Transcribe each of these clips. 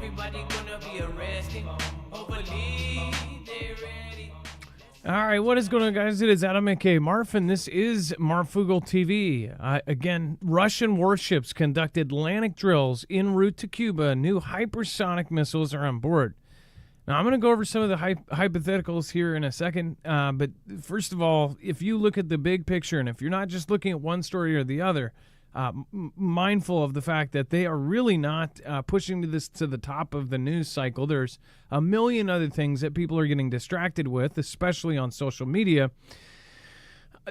Everybody gonna be arrested. Hopefully they're ready. All right, what is going on, guys? It is Adam aka Marf, and this is Marfoogle TV. Again, Russian warships conducted Atlantic drills en route to Cuba. New hypersonic missiles are on board. Now, I'm going to go over some of the hypotheticals here in a second, but first of all, if you look at the big picture, and if you're not just looking at one story or the other, mindful of the fact that they are really not pushing this to the top of the news cycle. There's a million other things that people are getting distracted with, especially on social media.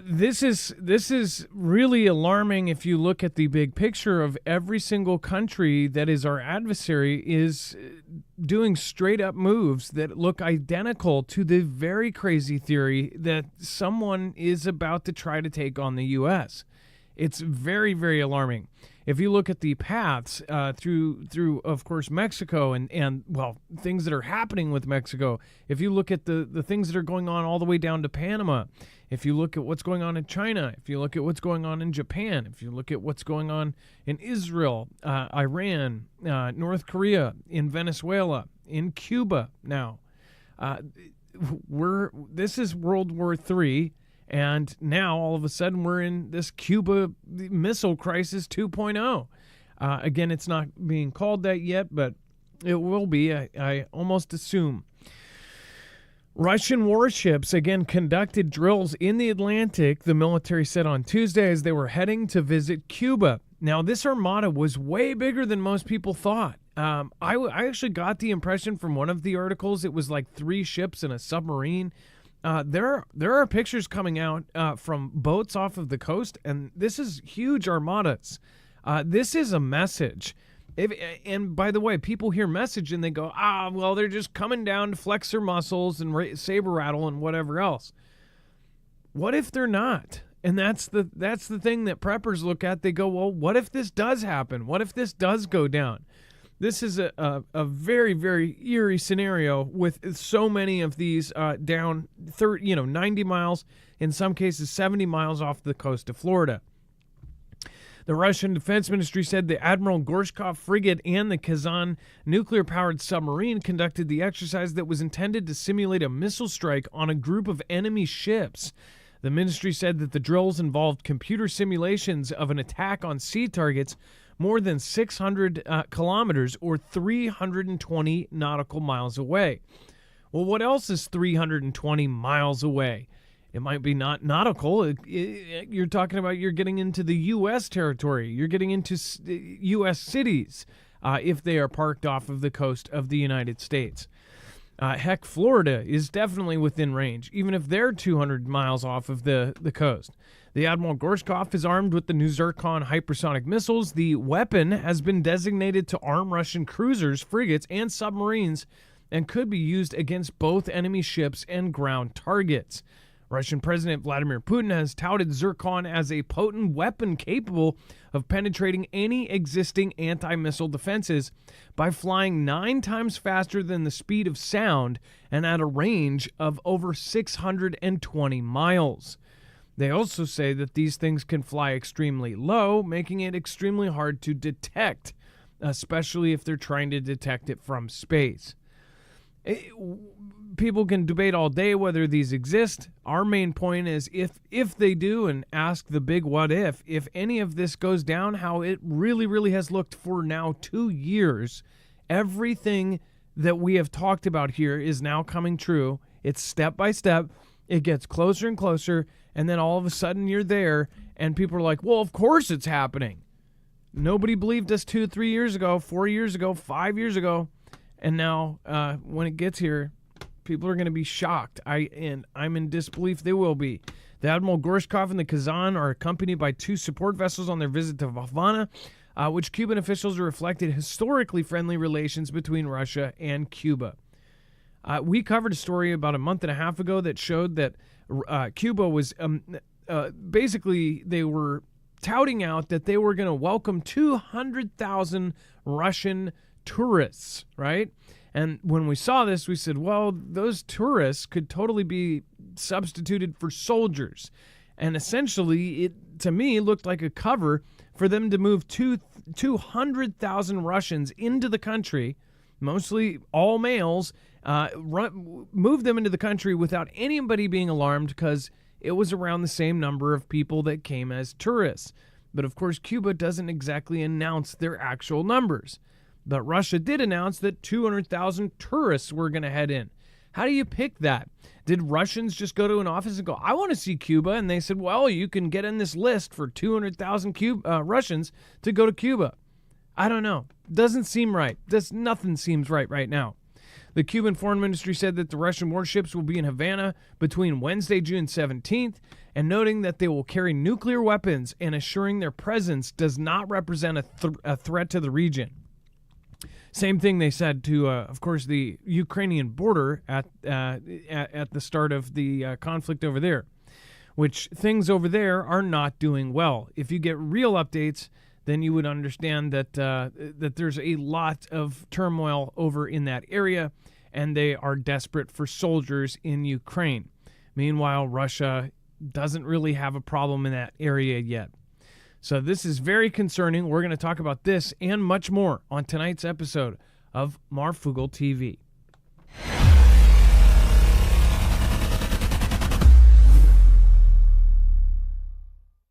This is really alarming if you look at the big picture of every single country that is our adversary is doing straight up moves that look identical to the very crazy theory that someone is about to try to take on the U.S. It's very, very alarming. If you look at the paths through of course, Mexico and well, things that are happening with Mexico, if you look at the things that are going on all the way down to Panama, if you look at what's going on in China, if you look at what's going on in Japan, if you look at what's going on in Israel, Iran, North Korea, in Venezuela, in Cuba now, this is World War III. And now, all of a sudden, we're in this Cuba Missile Crisis 2.0. Again, it's not being called that yet, but it will be, I almost assume. Russian warships, again, conducted drills in the Atlantic, the military said on Tuesday, as they were heading to visit Cuba. Now, this armada was way bigger than most people thought. I actually got the impression from one of the articles, it was like 3 ships and a submarine. There are pictures coming out from boats off of the coast, and this is huge armadas. This is a message. And by the way, people hear message and they go, well, they're just coming down to flex their muscles and saber rattle and whatever else. What if they're not? And that's the thing that preppers look at. They go, well, what if this does happen? What if this does go down? This is a very, very eerie scenario with so many of these down 90 miles, in some cases 70 miles off the coast of Florida. The Russian Defense Ministry said the Admiral Gorshkov frigate and the Kazan nuclear-powered submarine conducted the exercise that was intended to simulate a missile strike on a group of enemy ships. The ministry said that the drills involved computer simulations of an attack on sea targets more than 600 kilometers or 320 nautical miles away. Well, what else is 320 miles away? It might be not nautical. You're talking about you're getting into the U.S. territory. You're getting into U.S. cities if they are parked off of the coast of the United States. Heck, Florida is definitely within range, even if they're 200 miles off of the coast. The Admiral Gorshkov is armed with the new Zircon hypersonic missiles. The weapon has been designated to arm Russian cruisers, frigates, and submarines and could be used against both enemy ships and ground targets. Russian President Vladimir Putin has touted Zircon as a potent weapon capable of penetrating any existing anti-missile defenses by flying 9 times faster than the speed of sound and at a range of over 620 miles. They also say that these things can fly extremely low, making it extremely hard to detect, especially if they're trying to detect it from space. People can debate all day whether these exist. Our main point is if they do, and ask the big what if any of this goes down, how it really, really has looked for now 2 years. Everything that we have talked about here is now coming true. It's step by step. It gets closer and closer, and then all of a sudden you're there, and people are like, well, of course it's happening. Nobody believed us 2, 3 years ago, 4 years ago, 5 years ago, and now when it gets here, people are going to be shocked. I'm in disbelief they will be. The Admiral Gorshkov and the Kazan are accompanied by 2 support vessels on their visit to Havana, which Cuban officials reflected historically friendly relations between Russia and Cuba. We covered a story about a month and a half ago that showed that Cuba was basically, they were touting out that they were going to welcome 200,000 Russian tourists, right? And when we saw this, we said, well, those tourists could totally be substituted for soldiers. And essentially, it, to me, looked like a cover for them to move 200,000 Russians into the country, mostly all males, moved them into the country without anybody being alarmed because it was around the same number of people that came as tourists. But of course, Cuba doesn't exactly announce their actual numbers. But Russia did announce that 200,000 tourists were going to head in. How do you pick that? Did Russians just go to an office and go, I want to see Cuba? And they said, well, you can get in this list for 200,000 Russians to go to Cuba. I don't know. Doesn't seem right. Nothing seems right now. The Cuban Foreign Ministry said that the Russian warships will be in Havana between Wednesday, June 17th, and noting that they will carry nuclear weapons and assuring their presence does not represent a threat to the region. Same thing they said to, of course, the Ukrainian border at the start of the conflict over there, which things over there are not doing well. If you get real updates, then you would understand that that there's a lot of turmoil over in that area, and they are desperate for soldiers in Ukraine. Meanwhile, Russia doesn't really have a problem in that area yet. So this is very concerning. We're going to talk about this and much more on tonight's episode of Marfoogle TV.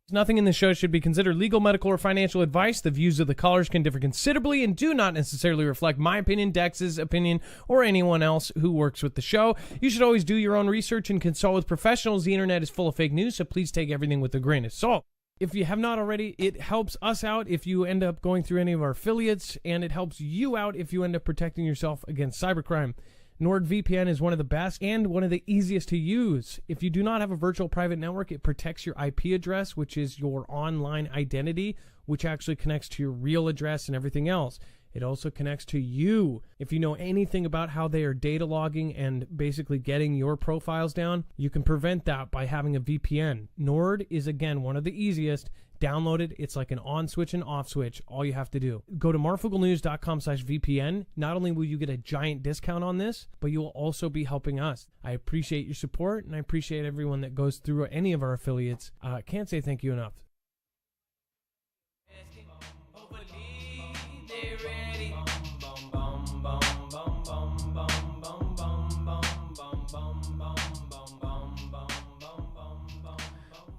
Nothing in this show should be considered legal, medical, or financial advice. The views of the callers can differ considerably and do not necessarily reflect my opinion, Dex's opinion, or anyone else who works with the show. You should always do your own research and consult with professionals. The internet is full of fake news, so please take everything with a grain of salt. If you have not already, it helps us out if you end up going through any of our affiliates, and it helps you out if you end up protecting yourself against cybercrime. NordVPN is one of the best and one of the easiest to use. If you do not have a virtual private network, it protects your IP address, which is your online identity, which actually connects to your real address and everything else. It also connects to you. If you know anything about how they are data logging and basically getting your profiles down, you can prevent that by having a VPN. Nord is, again, one of the easiest. Download it. It's like an on switch and off switch. All you have to do. Go to marfooglenews.com/VPN. Not only will you get a giant discount on this, but you will also be helping us. I appreciate your support, and I appreciate everyone that goes through any of our affiliates. Can't say thank you enough.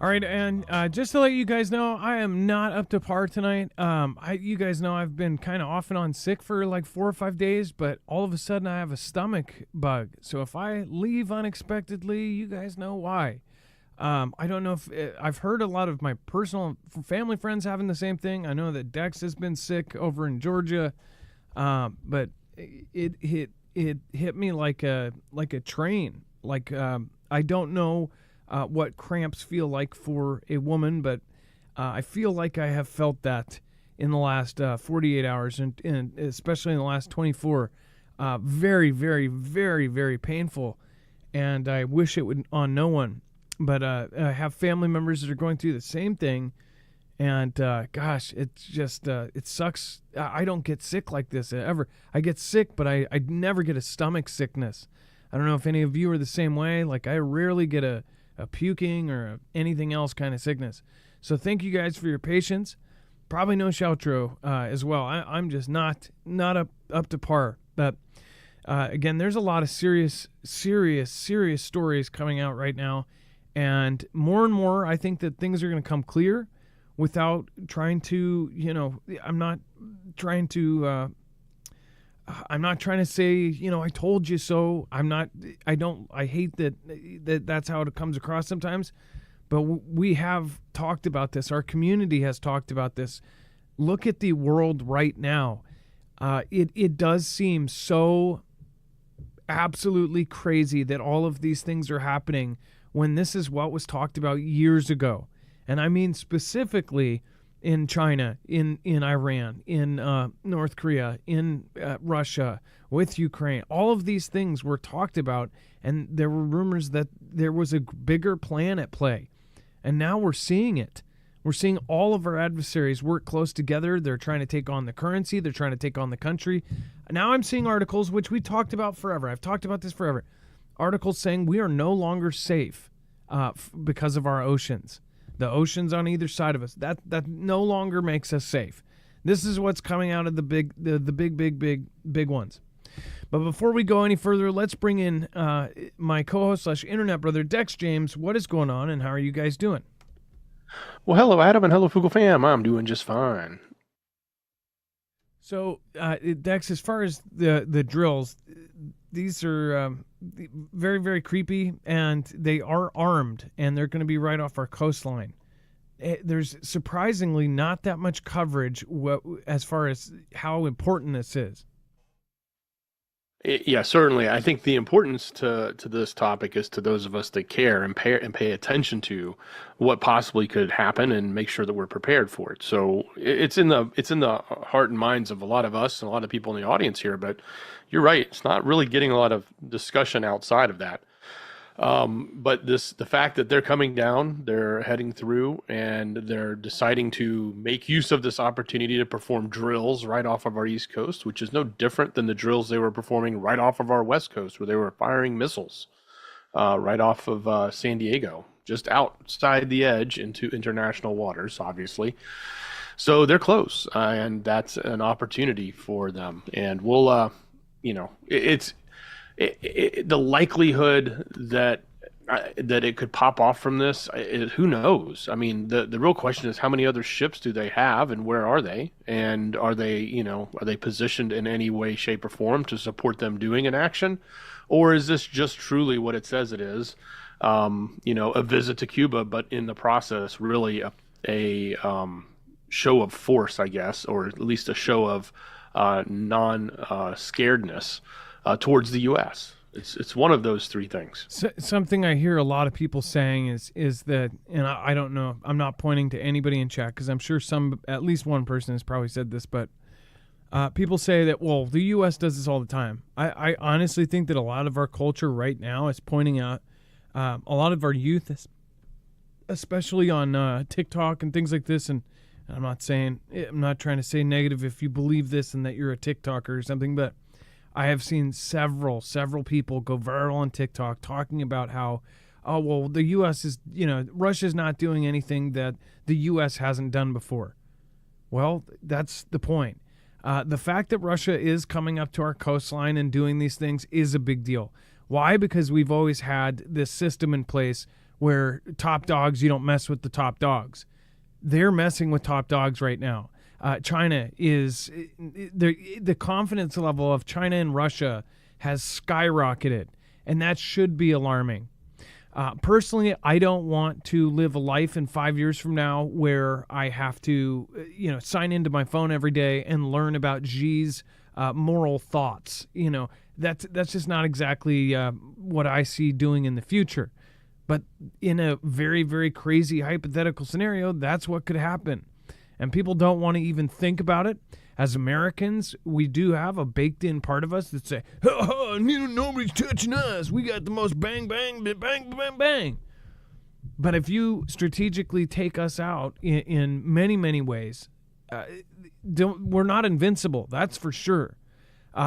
All right, and just to let you guys know, I am not up to par tonight. You guys know I've been kind of off and on sick for like 4 or 5 days, but all of a sudden I have a stomach bug. So if I leave unexpectedly, you guys know why. I don't know if I've heard a lot of my personal family friends having the same thing. I know that Dex has been sick over in Georgia, but it hit me like a train. I don't know what cramps feel like for a woman, but I feel like I have felt that in the last 48 hours, and especially in the last 24. Very, very, very, very painful, and I wish it would on no one. But I have family members that are going through the same thing, and gosh, it's just it sucks. I don't get sick like this ever. I get sick, but I never get a stomach sickness. I don't know if any of you are the same way. Like, I rarely get a puking or anything else kind of sickness. So thank you guys for your patience. Probably no outro as well. I'm just not up to par. But again, there's a lot of serious stories coming out right now. And more, I think that things are going to come clear without trying to, I'm not trying to say, I told you so. I hate that's how it comes across sometimes. But we have talked about this. Our community has talked about this. Look at the world right now. It does seem so absolutely crazy that all of these things are happening when this is what was talked about years ago. And I mean specifically in China, in Iran, in North Korea, in Russia, with Ukraine. All of these things were talked about, and there were rumors that there was a bigger plan at play. And now we're seeing it. We're seeing all of our adversaries work close together. They're trying to take on the currency. They're trying to take on the country. Now I'm seeing articles, which we talked about forever. I've talked about this forever. Articles saying we are no longer safe because of our oceans. The oceans on either side of us. That no longer makes us safe. This is what's coming out of the big ones. But before we go any further, let's bring in my co-host / internet brother, Dex James. What is going on, and how are you guys doing? Well, hello, Adam, and hello, Fugle fam. I'm doing just fine. So, Dex, as far as the drills, these are very, very creepy, and they are armed, and they're going to be right off our coastline. There's surprisingly not that much coverage as far as how important this is. Yeah, certainly. I think the importance to this topic is to those of us that care and pay attention to what possibly could happen and make sure that we're prepared for it. So it's in the heart and minds of a lot of us and a lot of people in the audience here. But you're right; it's not really getting a lot of discussion outside of that. But the fact that they're coming down, they're heading through, and they're deciding to make use of this opportunity to perform drills right off of our East Coast, which is no different than the drills they were performing right off of our West Coast, where they were firing missiles right off of San Diego, just outside the edge into international waters, obviously. So they're close, and that's an opportunity for them. And we'll, the likelihood that it could pop off from this, who knows? I mean, the real question is how many other ships do they have, and where are they? And are they positioned in any way, shape, or form to support them doing an action, or is this just truly what it says it is? A visit to Cuba, but in the process, really a show of force, I guess, or at least a show of non-scaredness. Towards the U.S. It's one of those three things. Something I hear a lot of people saying is that, and I don't know, I'm not pointing to anybody in chat because I'm sure at least one person has probably said this, but people say that, well, the U.S. does this all the time. I honestly think that a lot of our culture right now is pointing out a lot of our youth, especially on TikTok and things like this, and I'm not trying to say negative if you believe this and that you're a TikToker or something, but I have seen several people go viral on TikTok talking about how, oh, well, the U.S. is, Russia's not doing anything that the U.S. hasn't done before. Well, that's the point. The fact that Russia is coming up to our coastline and doing these things is a big deal. Why? Because we've always had this system in place where top dogs, you don't mess with the top dogs. They're messing with top dogs right now. China is the confidence level of China and Russia has skyrocketed, and that should be alarming. Personally, I don't want to live a life in 5 years from now where I have to, sign into my phone every day and learn about Xi's moral thoughts. That's just not exactly what I see doing in the future. But in a very, very crazy hypothetical scenario, that's what could happen. And people don't want to even think about it. As Americans, we do have a baked-in part of us that say, nobody's touching us. We got the most bang, bang, bang, bang, bang. But if you strategically take us out in many, many ways, we're not invincible. That's for sure.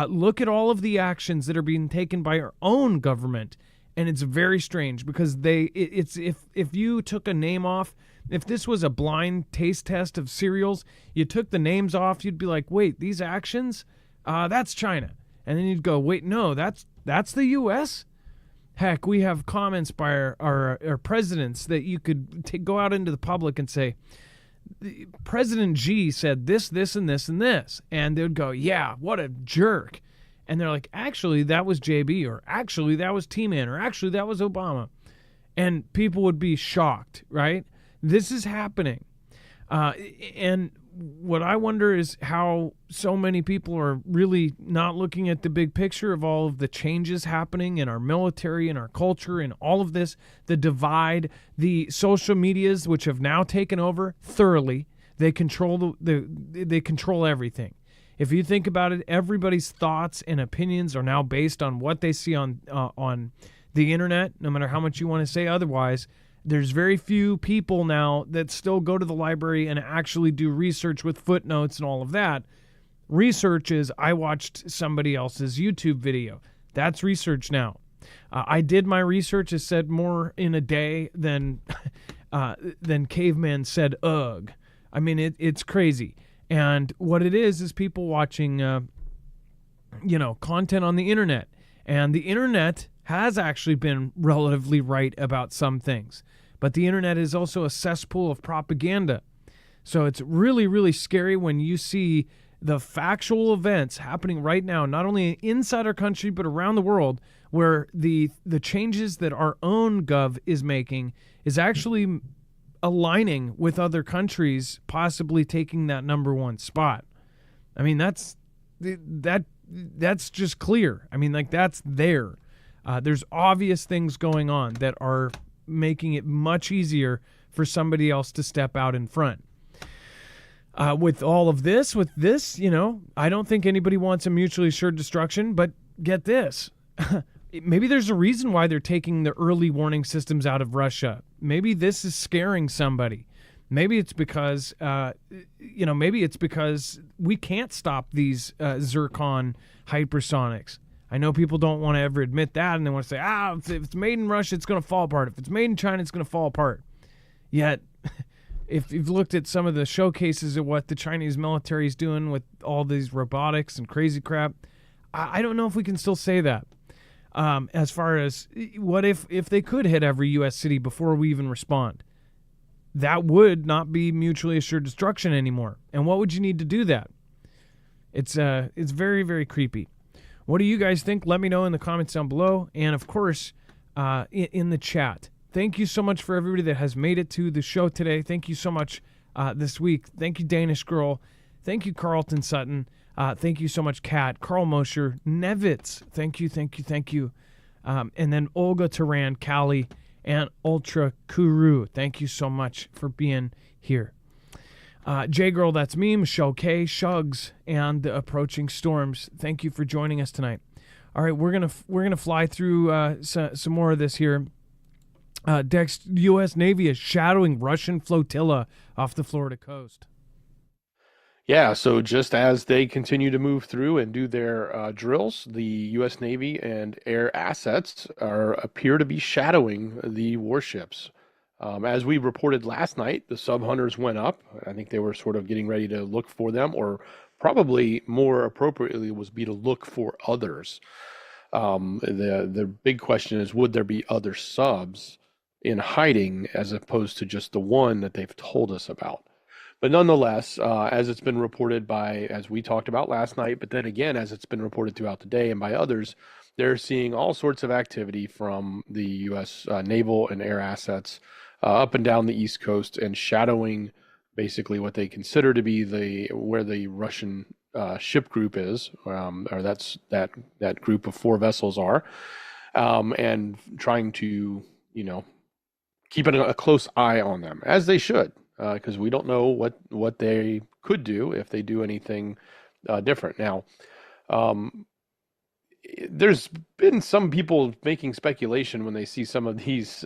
Look at all of the actions that are being taken by our own government, and it's very strange because if you took a name off, if this was a blind taste test of cereals, you took the names off, you'd be like, wait, these actions, that's China. And then you'd go, wait, no, that's the U.S.? Heck, we have comments by our presidents that you could go out into the public and say, President Xi said this, this, and this, and this. And they'd go, yeah, what a jerk. And they're like, actually, that was JB, or actually, that was T-Man, or actually, that was Obama. And people would be shocked, right? This is happening. And what I wonder is how so many people are really not looking at the big picture of all of the changes happening in our military and our culture and all of this, the divide, the social medias, which have now taken over thoroughly. They control they control everything. If you think about it, everybody's thoughts and opinions are now based on what they see on the internet, no matter how much you want to say otherwise. There's very few people now that still go to the library and actually do research with footnotes and all of that. Research is, I watched somebody else's YouTube video. That's research now. I did my research, as said, more in a day than caveman said ugh. I mean, it's crazy. And what it is people watching content on the internet. And the internet has actually been relatively right about some things. But the internet is also a cesspool of propaganda. So it's really, really scary when you see the factual events happening right now, not only inside our country, but around the world, where the changes that our own gov is making is actually aligning with other countries possibly taking that number one spot. I mean, that's just clear. I mean, like, that's there. There's obvious things going on that are making it much easier for somebody else to step out in front. With all of this, I don't think anybody wants a mutually assured destruction, but get this. Maybe there's a reason why they're taking the early warning systems out of Russia. Maybe this is scaring somebody. Maybe it's because, we can't stop these zircon hypersonics. I know people don't want to ever admit that, and they want to say, if it's made in Russia, it's going to fall apart. If it's made in China, it's going to fall apart. Yet, if you've looked at some of the showcases of what the Chinese military is doing with all these robotics and crazy crap, I don't know if we can still say that. As far as what if they could hit every U.S. city before we even respond? That would not be mutually assured destruction anymore. And what would you need to do that? It's very, very creepy. What do you guys think? Let me know in the comments down below. And, of course, in the chat. Thank you so much for everybody that has made it to the show today. Thank you so much this week. Thank you, Danish Girl. Thank you, Carlton Sutton. Thank you so much, Kat, Carl Mosher, Nevitz. Thank you. And then Olga Turan, Callie, and Ultra Kuru. Thank you so much for being here. J-Girl, that's me, Michelle K, Shugs, and the Approaching Storms. Thank you for joining us tonight. All right, we're gonna fly through some more of this here. Dex, U.S. Navy is shadowing Russian flotilla off the Florida coast. Yeah, so just as they continue to move through and do their drills, the U.S. Navy and air assets appear to be shadowing the warships. As we reported last night, the sub-hunters went up. I think they were sort of getting ready to look for them, or probably more appropriately was be to look for others. The big question is, would there be other subs in hiding as opposed to just the one that they've told us about? But nonetheless, as it's been reported as we talked about last night, but then again, as it's been reported throughout the day and by others, they're seeing all sorts of activity from the U.S. naval and air assets up and down the East Coast and shadowing basically what they consider to be where the Russian ship group is, or that group of 4 vessels are, and trying to, keep a close eye on them, as they should. Because we don't know what they could do if they do anything different. Now, there's been some people making speculation when they see some of these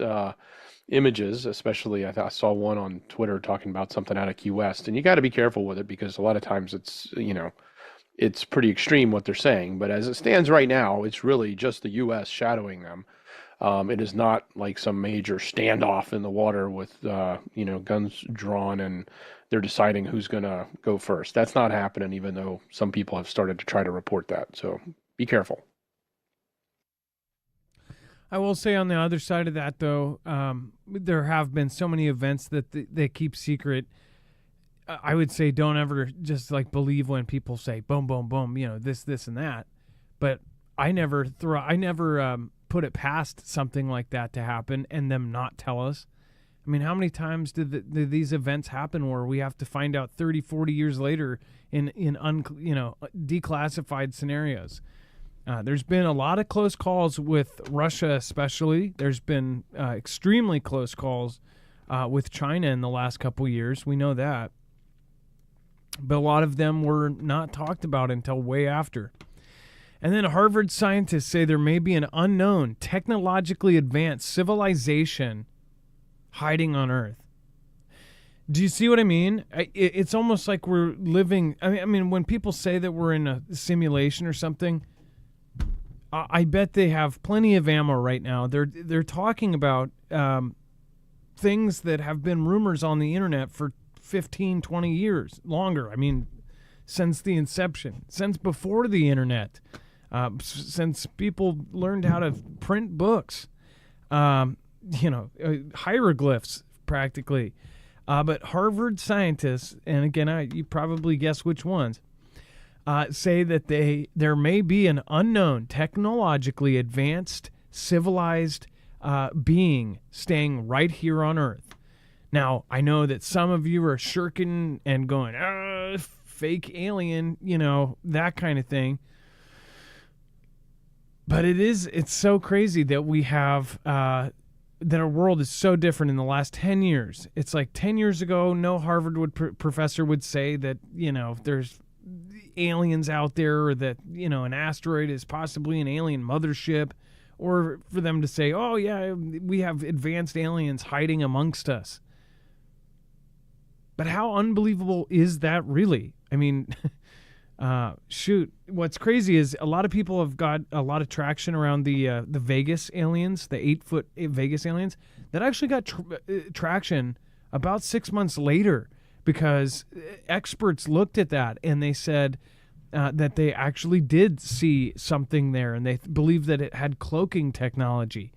images, especially I saw one on Twitter talking about something out of Key West, and you got to be careful with it because a lot of times it's pretty extreme what they're saying. But as it stands right now, it's really just the U.S. shadowing them. It is not like some major standoff in the water with, guns drawn and they're deciding who's going to go first. That's not happening, even though some people have started to try to report that. So be careful. I will say on the other side of that, though, there have been so many events that they keep secret. I would say don't ever just believe when people say boom, boom, boom, this and that. But I never put it past something like that to happen and them not tell us. I mean, how many times did these events happen where we have to find out 30, 40 years later in declassified scenarios? There's been a lot of close calls with Russia, especially. There's been extremely close calls with China in the last couple years. We know that. But a lot of them were not talked about until way after. And then Harvard scientists say there may be an unknown, technologically advanced civilization hiding on Earth. Do you see what I mean? It's almost like we're living... I mean, when people say that we're in a simulation or something, I bet they have plenty of ammo right now. They're talking about things that have been rumors on the internet for 15, 20 years, longer. I mean, since the inception, since before the internet, since people learned how to print books, hieroglyphs practically. But Harvard scientists, and again, you probably guess which ones, say that there may be an unknown, technologically advanced, civilized being staying right here on Earth. Now, I know that some of you are shirking and going, fake alien, that kind of thing. But it's so crazy that we have, that our world is so different in the last 10 years. It's like 10 years ago, no Harvard professor would say that, there's aliens out there, or that, an asteroid is possibly an alien mothership, or for them to say, oh yeah, we have advanced aliens hiding amongst us. But how unbelievable is that really? I mean, shoot, what's crazy is a lot of people have got a lot of traction around the Vegas aliens, the 8-foot Vegas aliens, that actually got traction about 6 months later, because experts looked at that and they said that they actually did see something there, and they believe that it had cloaking technology.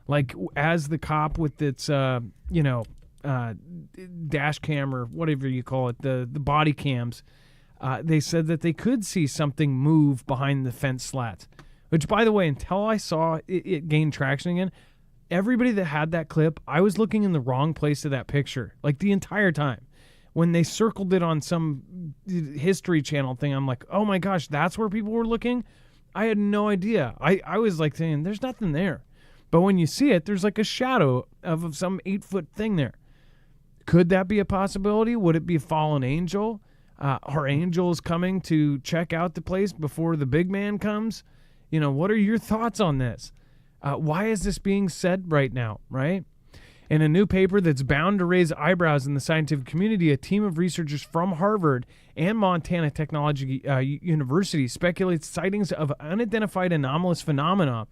Like, as the cop with its, dash cam, or whatever you call it, the body cams, they said that they could see something move behind the fence slats. Which, by the way, until I saw it gain traction again, everybody that had that clip, I was looking in the wrong place of that picture, like the entire time. When they circled it on some History Channel thing, I'm like, oh my gosh, that's where people were looking? I had no idea. I was like saying, there's nothing there. But when you see it, there's like a shadow of some 8-foot thing there. Could that be a possibility? Would it be a fallen angel? Are angels coming to check out the place before the big man comes? What are your thoughts on this? Why is this being said right now, right? In a new paper that's bound to raise eyebrows in the scientific community, a team of researchers from Harvard and Montana Technology University speculates sightings of unidentified anomalous phenomena,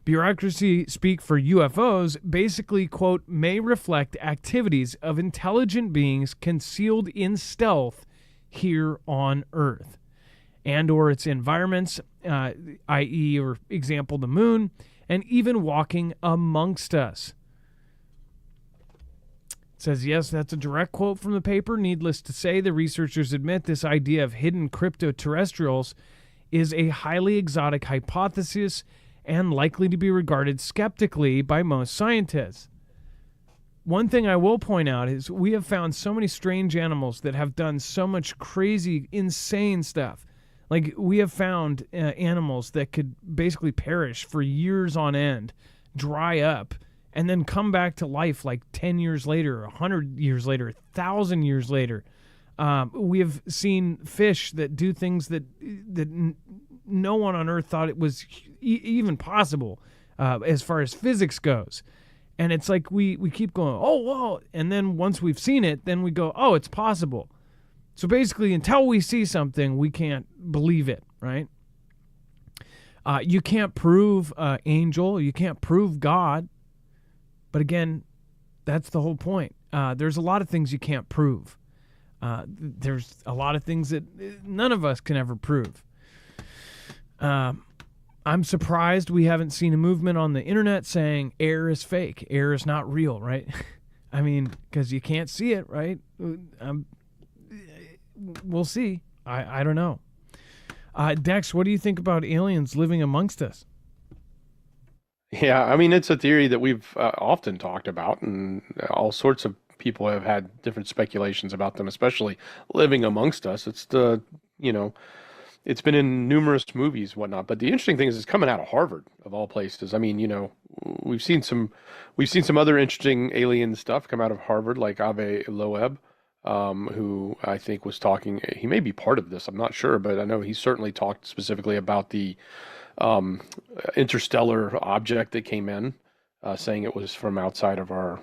bureaucracy speak for UFOs, basically, quote, may reflect activities of intelligent beings concealed in stealth here on Earth, and or its environments, i.e., or example, the moon, and even walking amongst us. Says, yes, that's a direct quote from the paper. Needless to say, the researchers admit this idea of hidden cryptoterrestrials is a highly exotic hypothesis and likely to be regarded skeptically by most scientists. One thing I will point out is we have found so many strange animals that have done so much crazy, insane stuff. Like, we have found animals that could basically perish for years on end, dry up, and then come back to life like 10 years later, 100 years later, 1,000 years later. We have seen fish that do things that no one on Earth thought it was even possible as far as physics goes. And it's like we keep going, oh, whoa. And then once we've seen it, then we go, oh, it's possible. So basically, until we see something, we can't believe it, right? You can't prove angel. You can't prove God. But again, that's the whole point. There's a lot of things you can't prove. There's a lot of things that none of us can ever prove. I'm surprised we haven't seen a movement on the internet saying air is fake. Air is not real, right? I mean, because you can't see it, right? We'll see. I don't know. Dex, what do you think about aliens living amongst us? Yeah, I mean, it's a theory that we've often talked about, and all sorts of people have had different speculations about them, especially living amongst us. It's it's been in numerous movies, whatnot. But the interesting thing is, it's coming out of Harvard, of all places. I mean, we've seen some other interesting alien stuff come out of Harvard, like Avi Loeb, who I think was talking. He may be part of this. I'm not sure, but I know he certainly talked specifically about the interstellar object that came in, saying it was from outside of our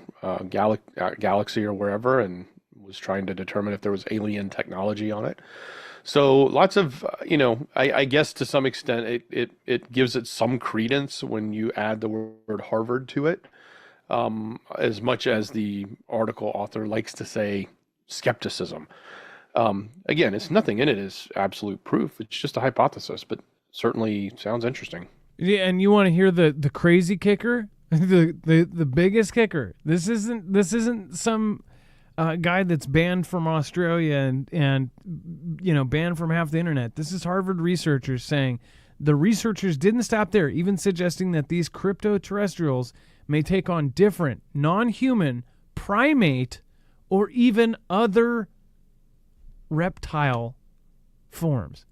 galaxy or wherever, and was trying to determine if there was alien technology on it. So lots of, I guess to some extent it gives it some credence when you add the word Harvard to it, as much as the article author likes to say skepticism. Again, it's nothing in it is absolute proof. It's just a hypothesis, but certainly sounds interesting. Yeah, and you want to hear the crazy kicker, the biggest kicker. This isn't some guy that's banned from Australia and banned from half the internet. This is Harvard researchers saying the researchers didn't stop there, even suggesting that these cryptoterrestrials may take on different non-human, primate, or even other reptile forms.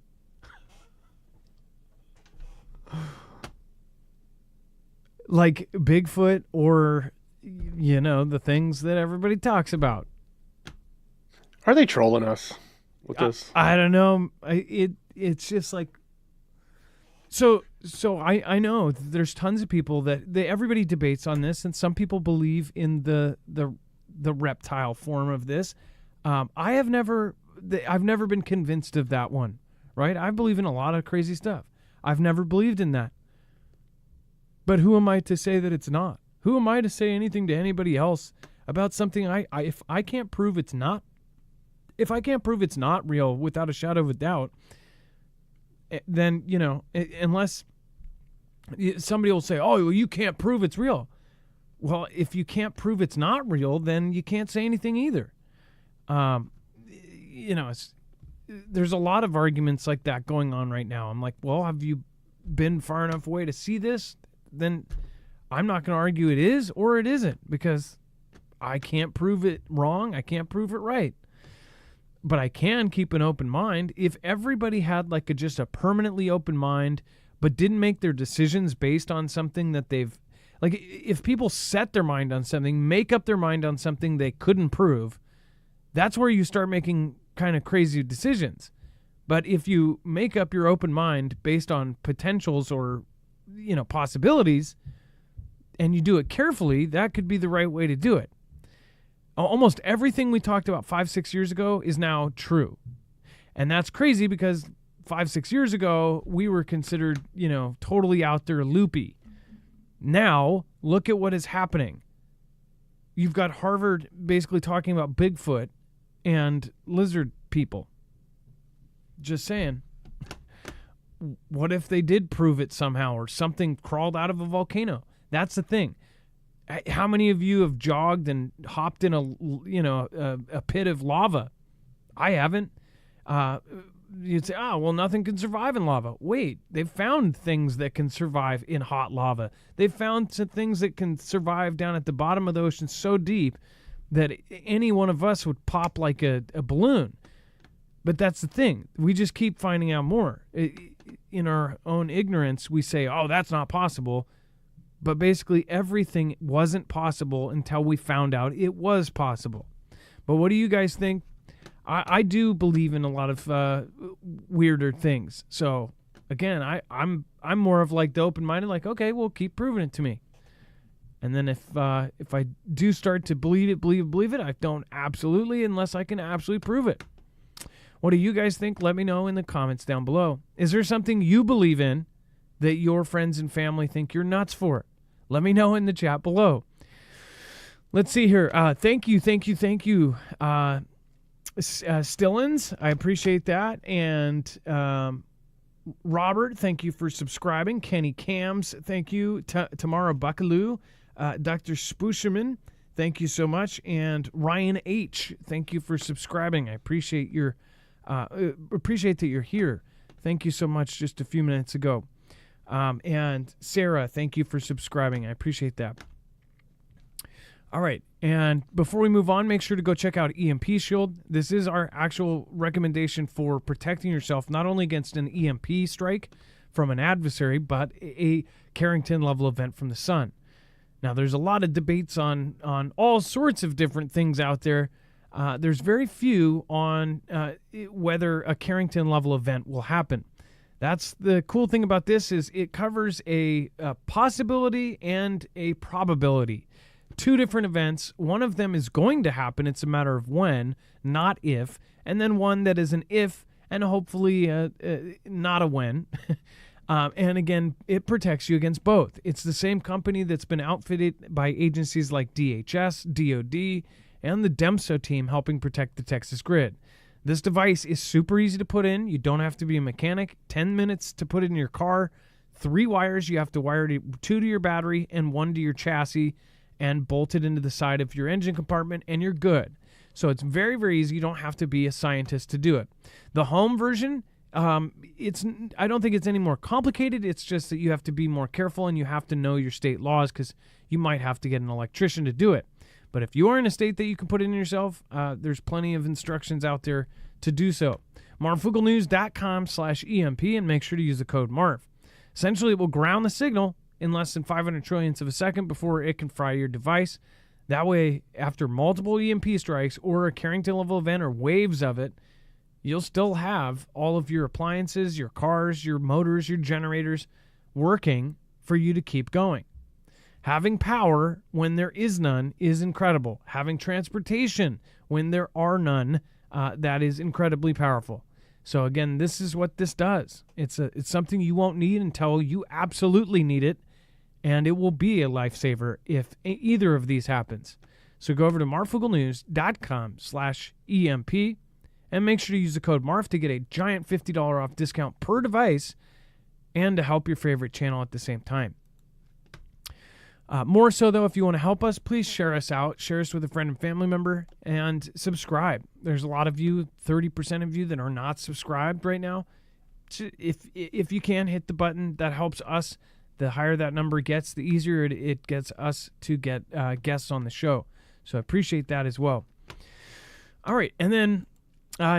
Like Bigfoot or, the things that everybody talks about. Are they trolling us with this? I don't know. It's just like... So I know there's tons of people that everybody debates on this, and some people believe in the reptile form of this. I've never been convinced of that one, right? I believe in a lot of crazy stuff. I've never believed in that. But who am I to say that it's not? Who am I to say anything to anybody else about something if I can't prove it's not? If I can't prove it's not real without a shadow of a doubt, then, unless somebody will say, oh, well, you can't prove it's real. Well, if you can't prove it's not real, then you can't say anything either. There's a lot of arguments like that going on right now. I'm like, well, have you been far enough away to see this? Then I'm not going to argue it is or it isn't, because I can't prove it wrong. I can't prove it right. But I can keep an open mind. If everybody had just a permanently open mind, but didn't make their decisions based on something that they've, if people set their mind on something, make up their mind on something they couldn't prove, that's where you start making kind of crazy decisions. But if you make up your open mind based on potentials or, possibilities, and you do it carefully, that could be the right way to do it. Almost everything we talked about 5-6 years ago is now true. And that's crazy because 5-6 years ago, we were considered, totally out there loopy. Now, look at what is happening. You've got Harvard basically talking about Bigfoot and lizard people. Just saying. What if they did prove it somehow, or something crawled out of a volcano? That's the thing. How many of you have jogged and hopped in a pit of lava? I haven't. You'd say, well, nothing can survive in lava. Wait, they've found things that can survive in hot lava. They've found some things that can survive down at the bottom of the ocean so deep that any one of us would pop like a balloon. But that's the thing. We just keep finding out more. In our own ignorance, we say, oh, that's not possible. But basically everything wasn't possible until we found out it was possible. But what do you guys think? I do believe in a lot of weirder things. So again, I'm more of the open-minded, okay, well, keep proving it to me. And then if I do start to believe it, I don't absolutely unless I can absolutely prove it. What do you guys think? Let me know in the comments down below. Is there something you believe in that your friends and family think you're nuts for? Let me know in the chat below. Let's see here. Thank you. Stillins, I appreciate that. And Robert, thank you for subscribing. Kenny Cams, thank you. Tamara Buckaloo, Dr. Spoosherman, thank you so much. And Ryan H., thank you for subscribing. I appreciate appreciate that you're here. Thank you so much just a few minutes ago. And Sarah, thank you for subscribing. I appreciate that. All right. And before we move on, make sure to go check out EMP Shield. This is our actual recommendation for protecting yourself, not only against an EMP strike from an adversary, but a Carrington level event from the sun. Now, there's a lot of debates on all sorts of different things out there. There's very few on whether a Carrington level event will happen. That's the cool thing about this is it covers a possibility and a probability. Two different events. One of them is going to happen. It's a matter of when, not if. And then one that is an if and hopefully not a when. And again, it protects you against both. It's the same company that's been outfitted by agencies like DHS, DOD, and the DEMSO team helping protect the Texas grid. This device is super easy to put in. You don't have to be a mechanic. 10 minutes to put it in your car. 3 wires. You have to wire 2 to your battery and 1 to your chassis and bolt it into the side of your engine compartment, and you're good. So it's very, very easy. You don't have to be a scientist to do it. The home version, I don't think it's any more complicated. It's just that you have to be more careful and you have to know your state laws because you might have to get an electrician to do it. But if you are in a state that you can put it in yourself, there's plenty of instructions out there to do so. Marfooglenews.com/EMP, and make sure to use the code MARF. Essentially, it will ground the signal in less than 500 trillionths of a second before it can fry your device. That way, after multiple EMP strikes or a Carrington-level event or waves of it, you'll still have all of your appliances, your cars, your motors, your generators working for you to keep going. Having power when there is none is incredible. Having transportation when there are none, that is incredibly powerful. So again, this is what this does. It's something you won't need until you absolutely need it, and it will be a lifesaver if either of these happens. So go over to marfooglenews.com/EMP and make sure to use the code MARF to get a giant $50 off discount per device and to help your favorite channel at the same time. More so, though, if you want to help us, please share us out. Share us with a friend and family member and subscribe. There's a lot of you, 30% of you, that are not subscribed right now. If you can, hit the button. That helps us. The higher that number gets, the easier it gets us to get guests on the show. So I appreciate that as well. All right, and then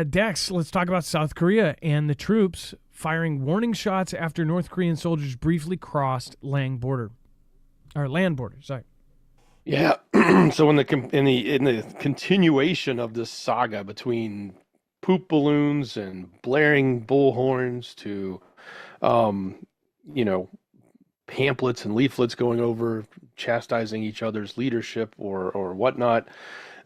Dex, let's talk about South Korea and the troops firing warning shots after North Korean soldiers briefly crossed land border. Sorry. Yeah. So in the continuation of this saga between poop balloons and blaring bullhorns to, pamphlets and leaflets going over chastising each other's leadership or whatnot,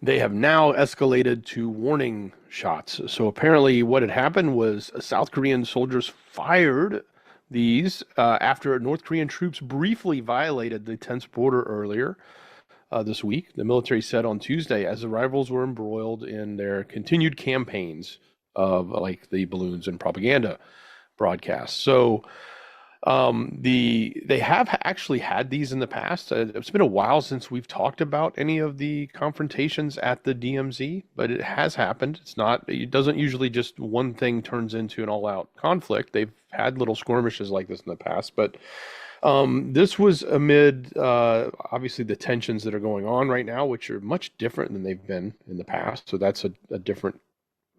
they have now escalated to warning shots. So apparently what had happened was South Korean soldiers fired these after North Korean troops briefly violated the tense border earlier this week. The military said on Tuesday, as the rivals were embroiled in their continued campaigns of like the balloons and propaganda broadcasts. So they have actually had these in the past. It's been a while since we've talked about any of the confrontations at the DMZ, but it has happened. It doesn't usually just one thing turns into an all-out conflict. They've had little skirmishes like this in the past, but this was amid obviously the tensions that are going on right now, which are much different than they've been in the past. So that's a different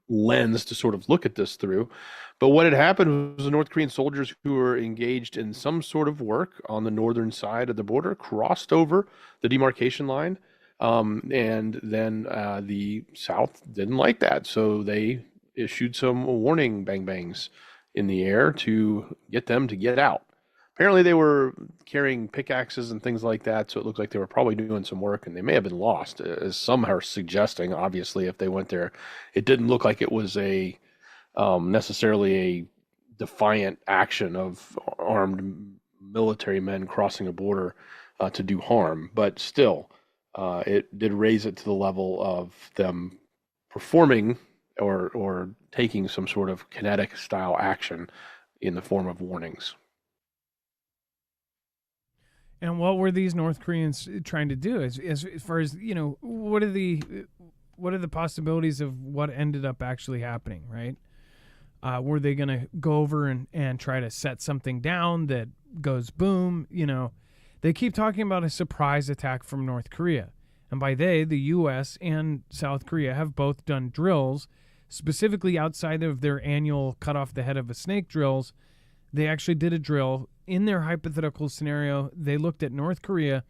lens to sort of look at this through. But what had happened was the North Korean soldiers who were engaged in some sort of work on the northern side of the border crossed over the demarcation line, and then the South didn't like that, so they issued some warning bang-bangs in the air to get them to get out. Apparently they were carrying pickaxes and things like that, so it looked like they were probably doing some work, and they may have been lost, as some are suggesting. Obviously, if they went there, it didn't look like it was necessarily a defiant action of armed military men crossing a border to do harm, but still, it did raise it to the level of them performing or taking some sort of kinetic style action in the form of warnings. And what were these North Koreans trying to do? As far as, what are the possibilities of what ended up actually happening, right? Were they going to go over and try to set something down that goes boom? They keep talking about a surprise attack from North Korea. And by they, the U.S. and South Korea have both done drills, specifically outside of their annual cut off the head of a snake drills. They actually did a drill. In their hypothetical scenario, they looked at North Korea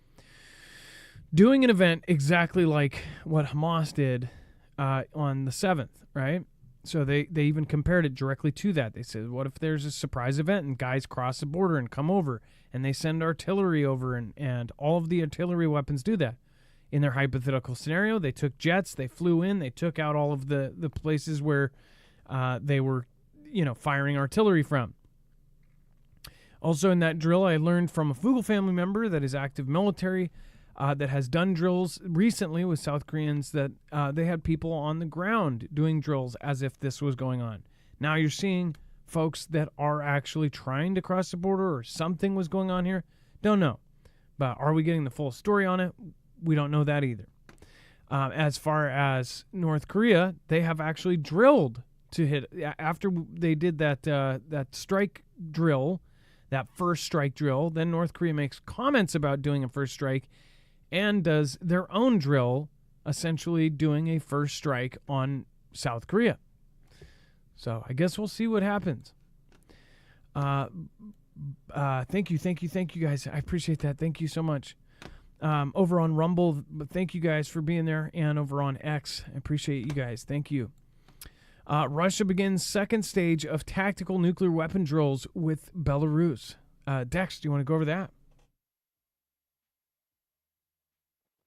doing an event exactly like what Hamas did on the 7th, right? So they even compared it directly to that. They said, what if there's a surprise event and guys cross the border and come over and they send artillery over and all of the artillery weapons do that? In their hypothetical scenario, they took jets, they flew in, they took out all of the places where they were, firing artillery from. Also in that drill, I learned from a Marfoogle family member that is active military that has done drills recently with South Koreans that they had people on the ground doing drills as if this was going on. Now you're seeing folks that are actually trying to cross the border, or something was going on here. Don't know. But are we getting the full story on it? We don't know that either. As far as North Korea, they have actually drilled to hit after they did that strike drill, that first strike drill. Then North Korea makes comments about doing a first strike and does their own drill, essentially doing a first strike on South Korea. So I guess we'll see what happens. Thank you guys. I appreciate that. Thank you so much. Over on Rumble, thank you guys for being there, and over on X, I appreciate you guys. Thank you. Russia begins second stage of tactical nuclear weapon drills with Belarus. Dex, do you want to go over that?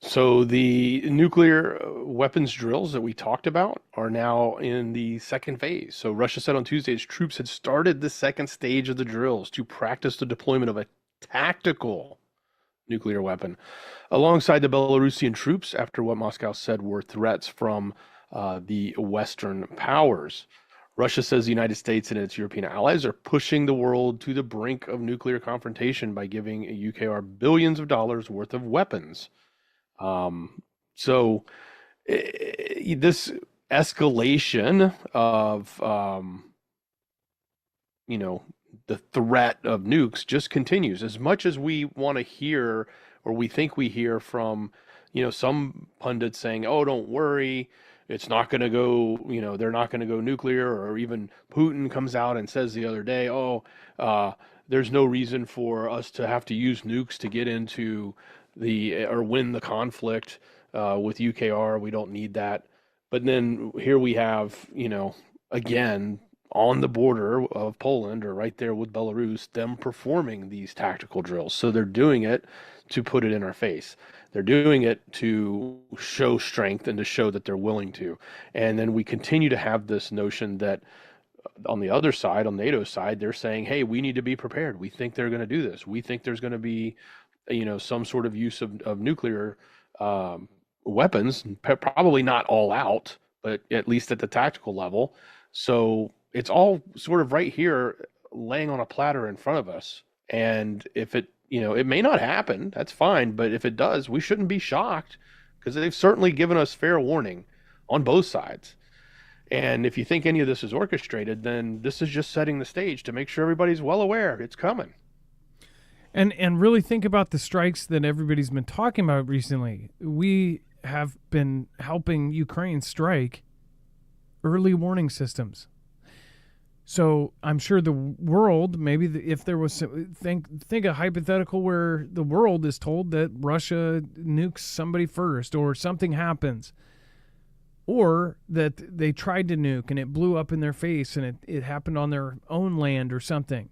So the nuclear weapons drills that we talked about are now in the second phase. So Russia said on Tuesday its troops had started the second stage of the drills to practice the deployment of a tactical nuclear weapon alongside the Belarusian troops after what Moscow said were threats from the Western powers. Russia says the United States and its European allies are pushing the world to the brink of nuclear confrontation by giving UKR billions of dollars worth of weapons. So this escalation of, the threat of nukes just continues. As much as we want to hear, or we think we hear from, some pundits saying, oh, don't worry, it's not going to go, they're not going to go nuclear, or even Putin comes out and says the other day, there's no reason for us to have to use nukes to get into or win the conflict with UKR. We don't need that. But then here we have, again, on the border of Poland, or right there with Belarus, them performing these tactical drills. So they're doing it to put it in our face. They're doing it to show strength and to show that they're willing to. And then we continue to have this notion that on the other side, on NATO's side, they're saying, hey, we need to be prepared. We think they're going to do this. We think there's going to be some sort of use of nuclear weapons, probably not all out, but at least at the tactical level. So it's all sort of right here laying on a platter in front of us. And if it, it may not happen, that's fine. But if it does, we shouldn't be shocked, because they've certainly given us fair warning on both sides. And if you think any of this is orchestrated, then this is just setting the stage to make sure everybody's well aware it's coming. And really think about the strikes that everybody's been talking about recently. We have been helping Ukraine strike early warning systems. So I'm sure the world, maybe if there was, think a hypothetical where the world is told that Russia nukes somebody first, or something happens, or that they tried to nuke and it blew up in their face and it happened on their own land or something.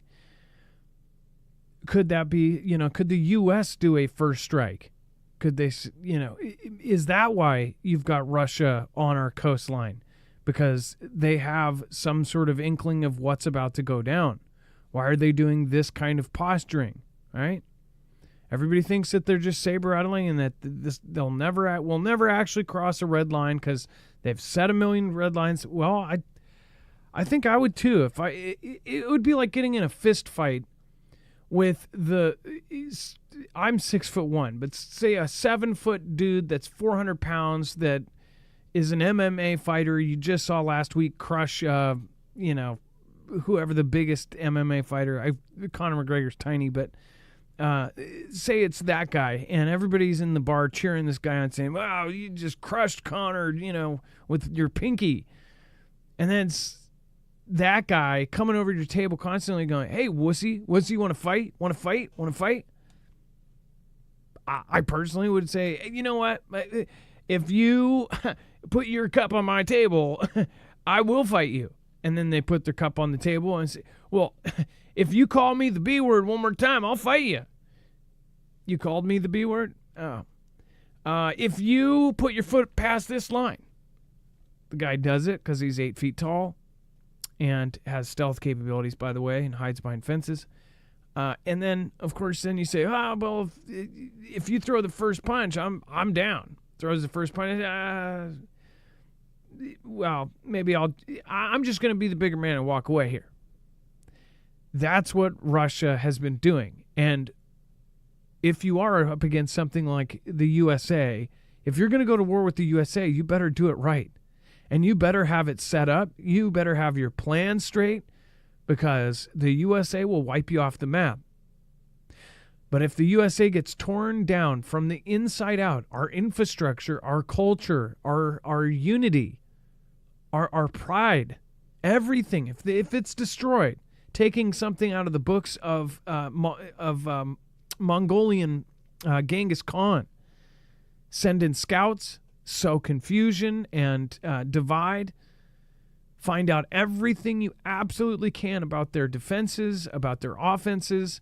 Could that be, could the U.S. do a first strike? Could they, is that why you've got Russia on our coastline? Because they have some sort of inkling of what's about to go down. Why are they doing this kind of posturing, right? Everybody thinks that they're just saber rattling and that we'll never actually cross a red line because they've set a million red lines. Well, I think I would too. It would be like getting in a fist fight with I'm 6'1", but say a 7-foot dude that's 400 pounds that is an MMA fighter you just saw last week crush, whoever the biggest MMA fighter. Conor McGregor's tiny, but say it's that guy, and everybody's in the bar cheering this guy on, saying, "Wow, you just crushed Conor, with your pinky," and then that guy coming over to your table constantly going, "Hey, wussy, want to fight? Want to fight? Want to fight?" I personally would say, hey, you know what? If you put your cup on my table, I will fight you. And then they put their cup on the table and say, well, if you call me the B word one more time, I'll fight you. You called me the B word? Oh. If you put your foot past this line, the guy does it because he's 8 feet tall and has stealth capabilities, by the way, and hides behind fences. And then, of course, then you say, well, if you throw the first punch, I'm down. Throws the first punch. Well, maybe I'm just going to be the bigger man and walk away here. That's what Russia has been doing. And if you are up against something like the USA, if you're going to go to war with the USA, you better do it right. And you better have it set up. You better have your plan straight, because the USA will wipe you off the map. But if the USA gets torn down from the inside out, our infrastructure, our culture, our unity, our pride, everything, if it's destroyed, taking something out of the books of Mongolian Genghis Khan, send in scouts, sow confusion and divide, find out everything you absolutely can about their defenses, about their offenses,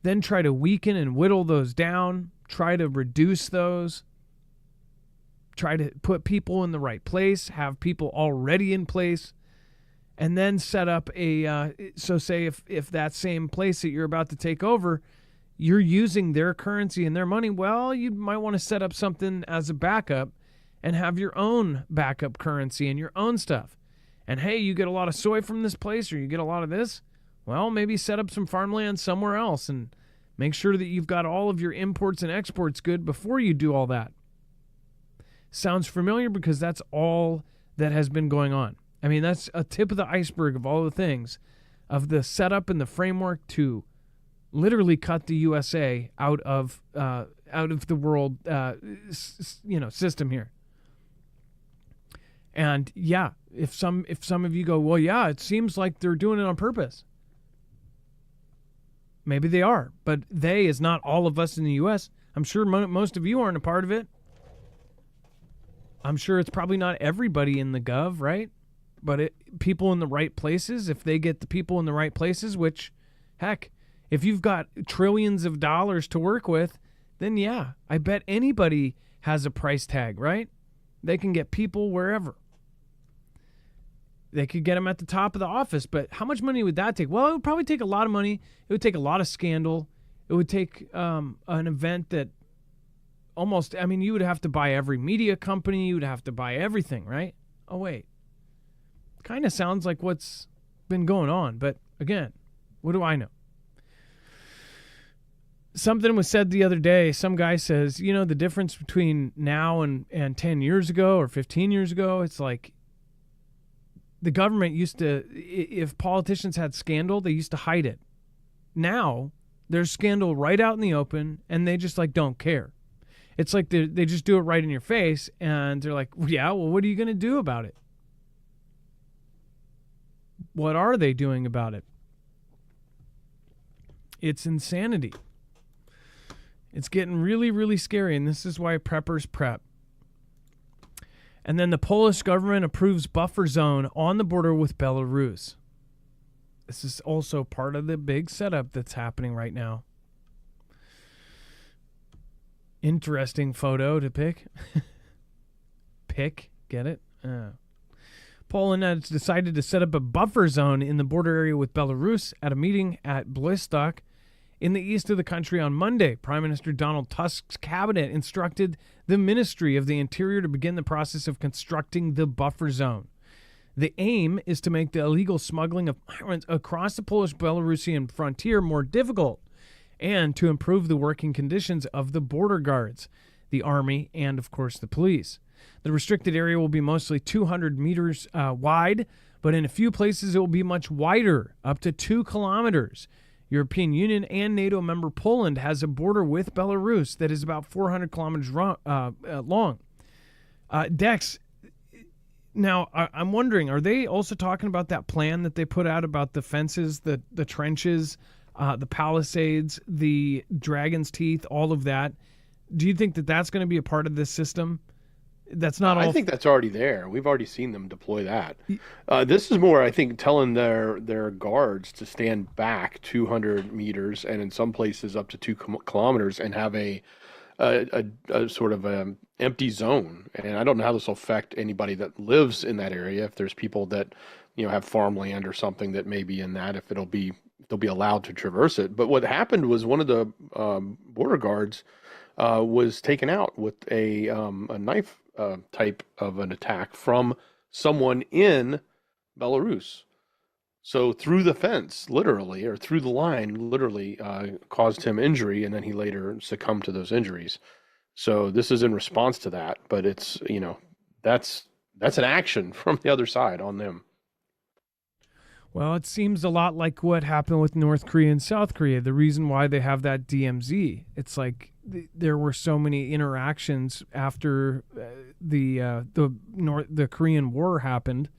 then try to weaken and whittle those down, try to reduce those, try to put people in the right place, have people already in place, and then set up so say if that same place that you're about to take over, you're using their currency and their money, well, you might want to set up something as a backup and have your own backup currency and your own stuff. And hey, you get a lot of soy from this place, or you get a lot of this, well, maybe set up some farmland somewhere else and make sure that you've got all of your imports and exports good before you do all that. Sounds familiar, because that's all that has been going on. I mean, that's a tip of the iceberg of all the things, of the setup and the framework to literally cut the USA out of the world, system here. And yeah, if some of you go, well, yeah, it seems like they're doing it on purpose. Maybe they are, but they is not all of us in the U.S. I'm sure most of you aren't a part of it. I'm sure it's probably not everybody in the gov, right? But people in the right places, if they get the people in the right places, which, heck, if you've got trillions of dollars to work with, then yeah, I bet anybody has a price tag, right? They can get people wherever. They could get them at the top of the office, but how much money would that take? Well, it would probably take a lot of money. It would take a lot of scandal. It would take an event that you would have to buy every media company. You would have to buy everything, right? Oh, wait. Kind of sounds like what's been going on, but again, what do I know? Something was said the other day. Some guy says, the difference between now and 10 years ago or 15 years ago, it's like the government used to, if politicians had scandal, they used to hide it. Now, there's scandal right out in the open, and they just don't care. It's like they just do it right in your face, and they're like, yeah, well, what are you going to do about it? What are they doing about it? It's insanity. It's getting really, really scary, and this is why preppers prep. And then the Polish government approves buffer zone on the border with Belarus. This is also part of the big setup that's happening right now. Interesting photo to pick. Get it? Poland has decided to set up a buffer zone in the border area with Belarus at a meeting at Białystok in the east of the country on Monday. Prime Minister Donald Tusk's cabinet instructed the Ministry of the Interior to begin the process of constructing the buffer zone. The aim is to make the illegal smuggling of migrants across the Polish-Belarusian frontier more difficult and to improve the working conditions of the border guards, the army, and, of course, the police. The restricted area will be mostly 200 meters wide, but in a few places it will be much wider, up to 2 kilometers. European Union and NATO member Poland has a border with Belarus that is about 400 kilometers long. Dex, now I'm wondering, are they also talking about that plan that they put out about the fences, the trenches, the palisades, the dragon's teeth, all of that? Do you think that that's going to be a part of this system? That's not all. I think that's already there. We've already seen them deploy that. This is more, I think, telling their guards to stand back 200 meters and in some places up to 2 kilometers and have a sort of empty zone. And I don't know how this will affect anybody that lives in that area. If there's people that have farmland or something that may be in that, if it'll be they'll be allowed to traverse it. But what happened was one of the border guards was taken out with a knife type of an attack from someone in Belarus. So through the fence, literally, or through the line, literally, caused him injury, and then he later succumbed to those injuries. So this is in response to that, but it's, that's an action from the other side on them. Well, it seems a lot like what happened with North Korea and South Korea. The reason why they have that DMZ, it's like there were so many interactions after the Korean War happened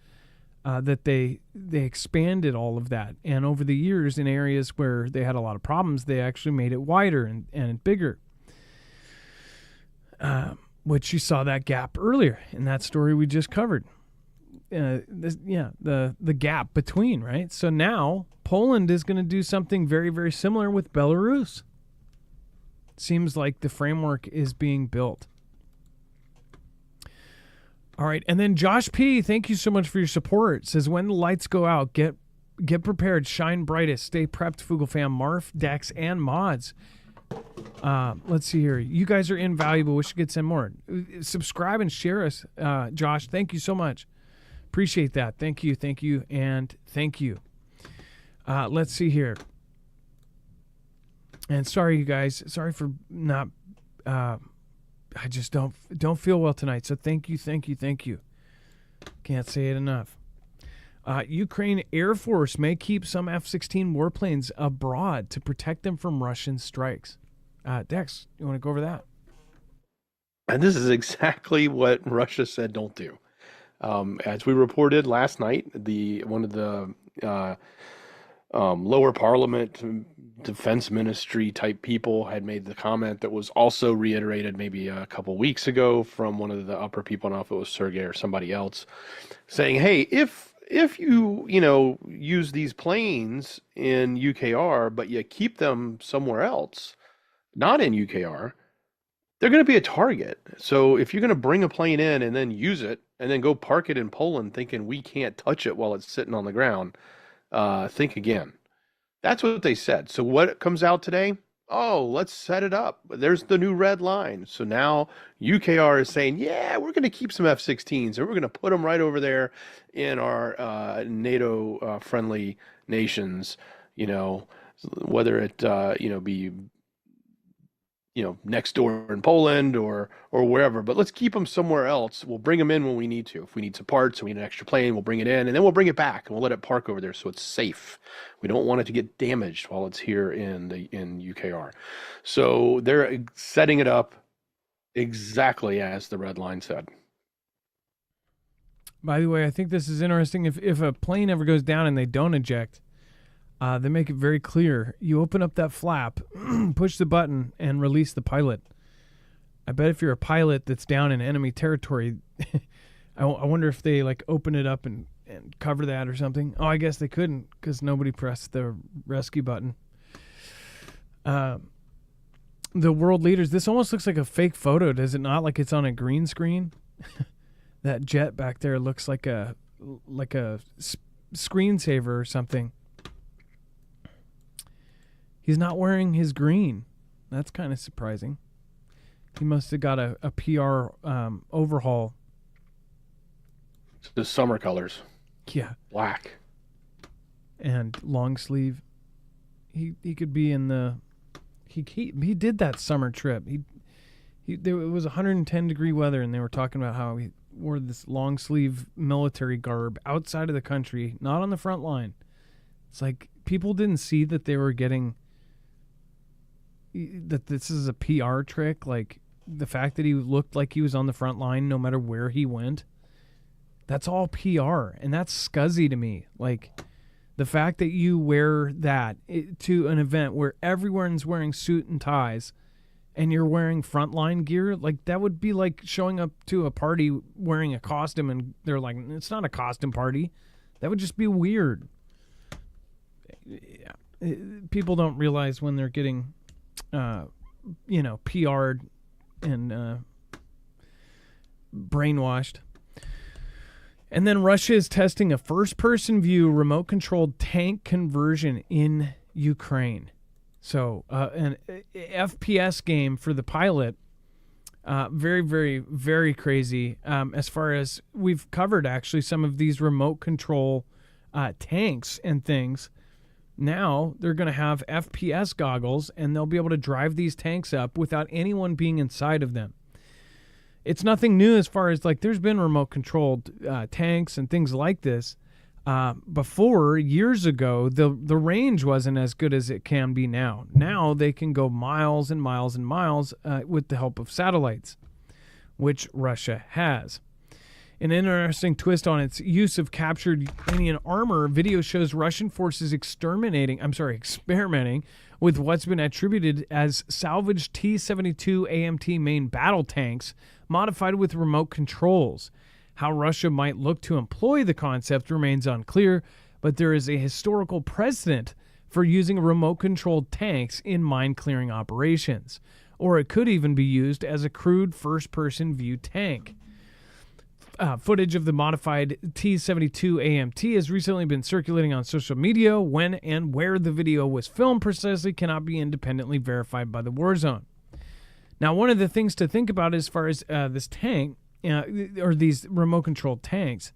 that they expanded all of that. And over the years, in areas where they had a lot of problems, they actually made it wider and bigger. Which you saw that gap earlier in that story we just covered. The gap between, right? So now Poland is going to do something very, very similar with Belarus. Seems like the framework is being built. All right, and then Josh P., thank you so much for your support. Says, when the lights go out, get prepared, shine brightest, stay prepped, Fugel fam, Marf, Dex, and mods. Let's see here. You guys are invaluable. We should get some more. Subscribe and share us, Josh. Thank you so much. Appreciate that. Thank you, and thank you. Let's see here. And sorry, you guys. Sorry for not... I just don't feel well tonight. So thank you. Can't say it enough. Ukraine Air Force may keep some F-16 warplanes abroad to protect them from Russian strikes. Dex, you want to go over that? And this is exactly what Russia said don't do. As we reported last night, one of the lower parliament defense ministry type people had made the comment that was also reiterated maybe a couple weeks ago from one of the upper people. I don't know if it was Sergey or somebody else, saying, hey, if you use these planes in UKR, but you keep them somewhere else, not in UKR, they're going to be a target. So if you're going to bring a plane in and then use it and then go park it in Poland thinking we can't touch it while it's sitting on the ground, think again. That's what they said. So what comes out today? Oh, let's set it up. There's the new red line. So now UKR is saying, yeah, we're going to keep some F-16s and we're going to put them right over there in our NATO-friendly nations, whether it, be next door in Poland or wherever, but let's keep them somewhere else. We'll bring them in when we need to. If we need some parts or we need an extra plane, we'll bring it in and then we'll bring it back and we'll let it park over there so it's safe. We don't want it to get damaged while it's here in UKR. So they're setting it up exactly as the red line said. By the way, I think this is interesting. If a plane ever goes down and they don't eject, they make it very clear. You open up that flap, push the button, and release the pilot. I bet if you're a pilot that's down in enemy territory, I wonder if they open it up and cover that or something. Oh, I guess they couldn't because nobody pressed the rescue button. The world leaders, this almost looks like a fake photo, does it not? Like it's on a green screen? That jet back there looks like a screensaver or something. He's not wearing his green. That's kind of surprising. He must have got a PR overhaul. It's the summer colors. Yeah. Black. And long sleeve. He could be in the... He did that summer trip. It was 110 degree weather, and they were talking about how he wore this long sleeve military garb outside of the country, not on the front line. It's like people didn't see that they were getting... that this is a PR trick, like the fact that he looked like he was on the front line no matter where he went, that's all PR, and that's scuzzy to me. Like the fact that you wear that to an event where everyone's wearing suit and ties and you're wearing frontline gear, like that would be like showing up to a party wearing a costume and they're like, it's not a costume party. That would just be weird. Yeah. People don't realize when they're getting PR'd and brainwashed. And then Russia is testing a first-person view remote-controlled tank conversion in Ukraine. So an FPS game for the pilot. Very, very, very crazy. As far as we've covered, actually, some of these remote control tanks and things. Now they're going to have FPS goggles, and they'll be able to drive these tanks up without anyone being inside of them. It's nothing new as far as, like, there's been remote controlled tanks and things like this. Before, years ago, the range wasn't as good as it can be now. Now they can go miles and miles and miles with the help of satellites, which Russia has. An interesting twist on its use of captured Ukrainian armor, video shows Russian forces experimenting with what's been attributed as salvaged T-72 AMT main battle tanks modified with remote controls. How Russia might look to employ the concept remains unclear, but there is a historical precedent for using remote-controlled tanks in mine-clearing operations, or it could even be used as a crewed first-person view tank. Footage of the modified T-72 AMT has recently been circulating on social media. When and where the video was filmed precisely cannot be independently verified by the war zone. Now, one of the things to think about as far as this tank, or these remote controlled tanks.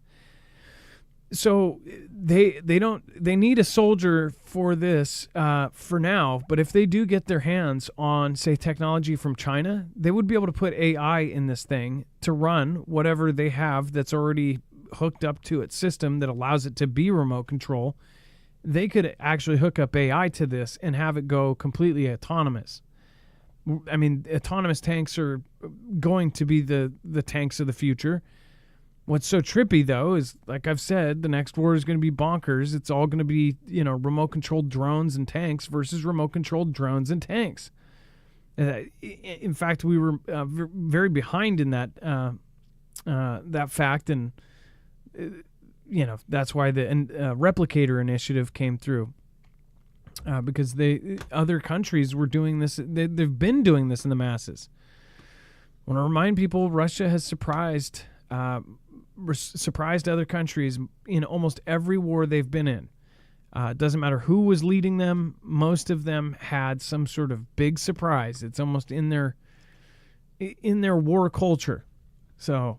So they need a soldier for this for now, but if they do get their hands on, say, technology from China, they would be able to put AI in this thing to run whatever they have that's already hooked up to its system that allows it to be remote control. They could actually hook up AI to this and have it go completely autonomous. I mean, autonomous tanks are going to be the tanks of the future. What's so trippy, though, is, like I've said, the next war is going to be bonkers. It's all going to be, remote-controlled drones and tanks versus remote-controlled drones and tanks. In fact, we were very behind in that fact, and that's why the Replicator initiative came through. Because other countries were doing this. They've been doing this in the masses. I want to remind people, Russia has surprised other countries in almost every war they've been in. It doesn't matter who was leading them. Most of them had some sort of big surprise. It's almost in their war culture. So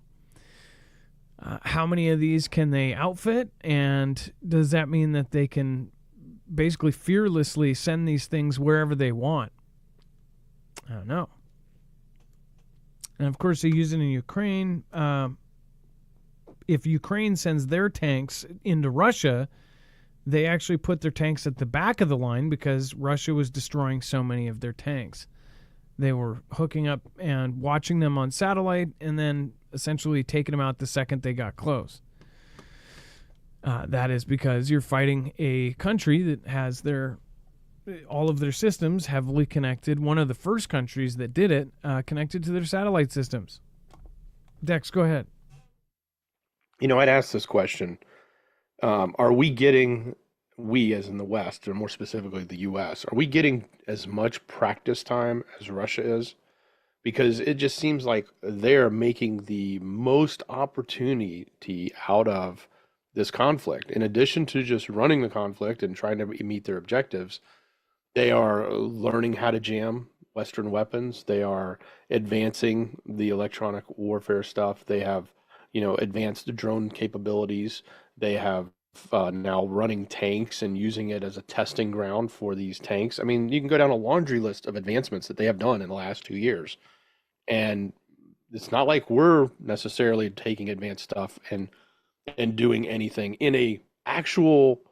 how many of these can they outfit? And does that mean that they can basically fearlessly send these things wherever they want? I don't know. And of course, they use it in Ukraine. If Ukraine sends their tanks into Russia, they actually put their tanks at the back of the line because Russia was destroying so many of their tanks. They were hooking up and watching them on satellite and then essentially taking them out the second they got close. That is because you're fighting a country that has all of their systems heavily connected. One of the first countries that did it connected to their satellite systems. Dex, go ahead. I'd ask this question. Are we getting, we as in the West, or more specifically the U.S., are we getting as much practice time as Russia is? Because it just seems like they're making the most opportunity out of this conflict. In addition to just running the conflict and trying to meet their objectives, they are learning how to jam Western weapons. They are advancing the electronic warfare stuff. They have, advanced drone capabilities. They have now running tanks and using it as a testing ground for these tanks. I mean, you can go down a laundry list of advancements that they have done in the last 2 years. And it's not like we're necessarily taking advanced stuff and doing anything in a actual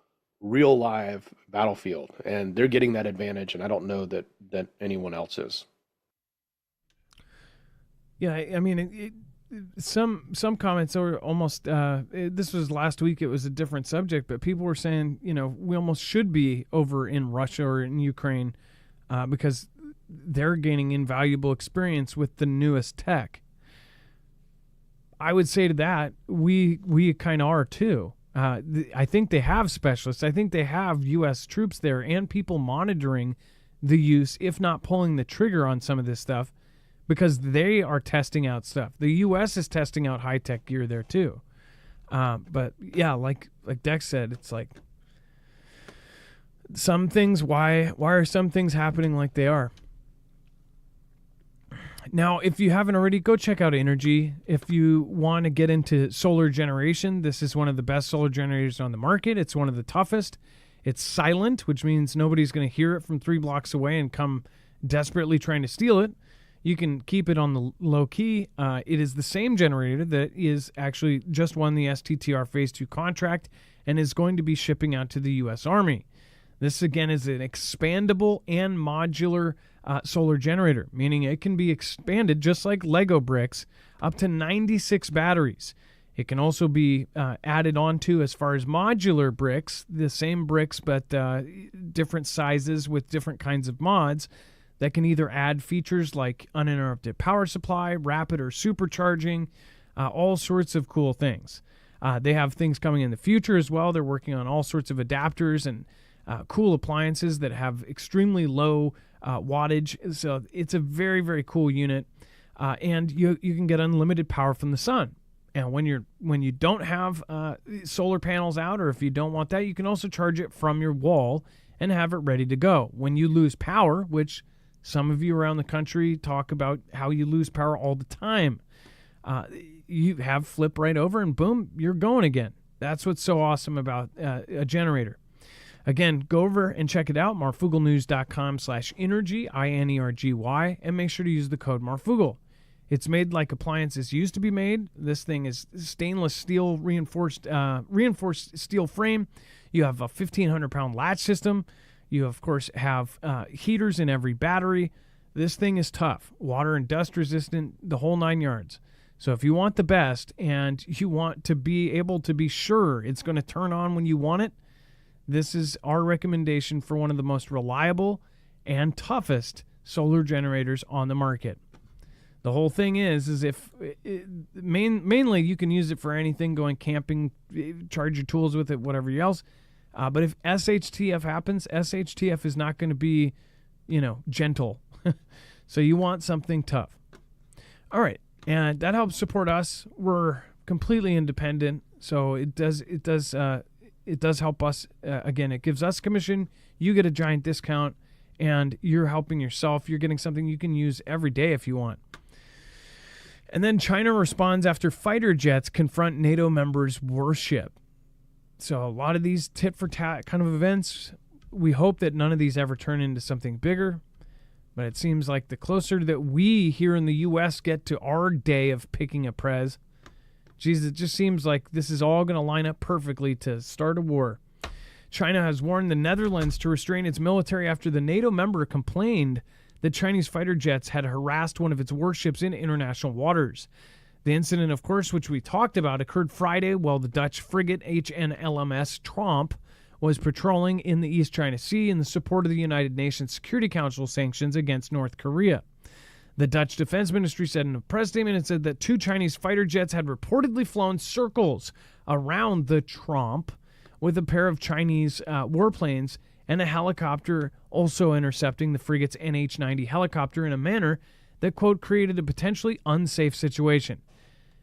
real live battlefield, and they're getting that advantage, and I don't know that anyone else is. Yeah, I mean, some comments are almost this was last week, it was a different subject, but people were saying, we almost should be over in Russia or in Ukraine because they're gaining invaluable experience with the newest tech. I would say to that, we kind of are too. I think they have specialists. I think they have U.S. troops there and people monitoring the use, if not pulling the trigger on some of this stuff, because they are testing out stuff. The U.S. is testing out high-tech gear there too. But yeah, like Dex said, it's like some things. Why are some things happening like they are? Now, if you haven't already, go check out Energy. If you want to get into solar generation, this is one of the best solar generators on the market. It's one of the toughest. It's silent, which means nobody's going to hear it from 3 blocks away and come desperately trying to steal it. You can keep it on the low key. It is the same generator that is actually just won the STTR Phase 2 contract and is going to be shipping out to the U.S. Army. This, again, is an expandable and modular solar generator, meaning it can be expanded just like Lego bricks up to 96 batteries. It can also be added onto as far as modular bricks, the same bricks but different sizes with different kinds of mods that can either add features like uninterrupted power supply, rapid or supercharging, all sorts of cool things. They have things coming in the future as well. They're working on all sorts of adapters and cool appliances that have extremely low wattage. So it's a very, very cool unit. And you can get unlimited power from the sun. And when you don't have solar panels out, or if you don't want that, you can also charge it from your wall and have it ready to go. When you lose power, which some of you around the country talk about how you lose power all the time, you have flip right over and boom, you're going again. That's what's so awesome about a generator. Again, go over and check it out, marfooglenews.com/energy, INERGY, and make sure to use the code Marfoogle. It's made like appliances used to be made. This thing is stainless steel reinforced steel frame. You have a 1,500-pound latch system. You, of course, have heaters in every battery. This thing is tough, water and dust resistant, the whole 9 yards. So if you want the best and you want to be able to be sure it's going to turn on when you want it, this is our recommendation for one of the most reliable and toughest solar generators on the market. The whole thing is if mainly you can use it for anything, going camping, charge your tools with it, whatever else. But if SHTF happens, SHTF is not going to be, gentle. So you want something tough. All right, and that helps support us. We're completely independent, so it does help us. Again, it gives us commission. You get a giant discount, and you're helping yourself. You're getting something you can use every day if you want. And then China responds after fighter jets confront NATO members' warship. So a lot of these tit-for-tat kind of events, we hope that none of these ever turn into something bigger. But it seems like the closer that we here in the U.S. get to our day of picking a prez, geez, it just seems like this is all going to line up perfectly to start a war. China has warned the Netherlands to restrain its military after the NATO member complained that Chinese fighter jets had harassed one of its warships in international waters. The incident, of course, which we talked about, occurred Friday while the Dutch frigate HNLMS Tromp was patrolling in the East China Sea in the support of the United Nations Security Council sanctions against North Korea. The Dutch Defense Ministry said in a press statement, it said that 2 Chinese fighter jets had reportedly flown circles around the Tromp with a pair of Chinese warplanes and a helicopter also intercepting the frigate's NH-90 helicopter in a manner that, quote, created a potentially unsafe situation.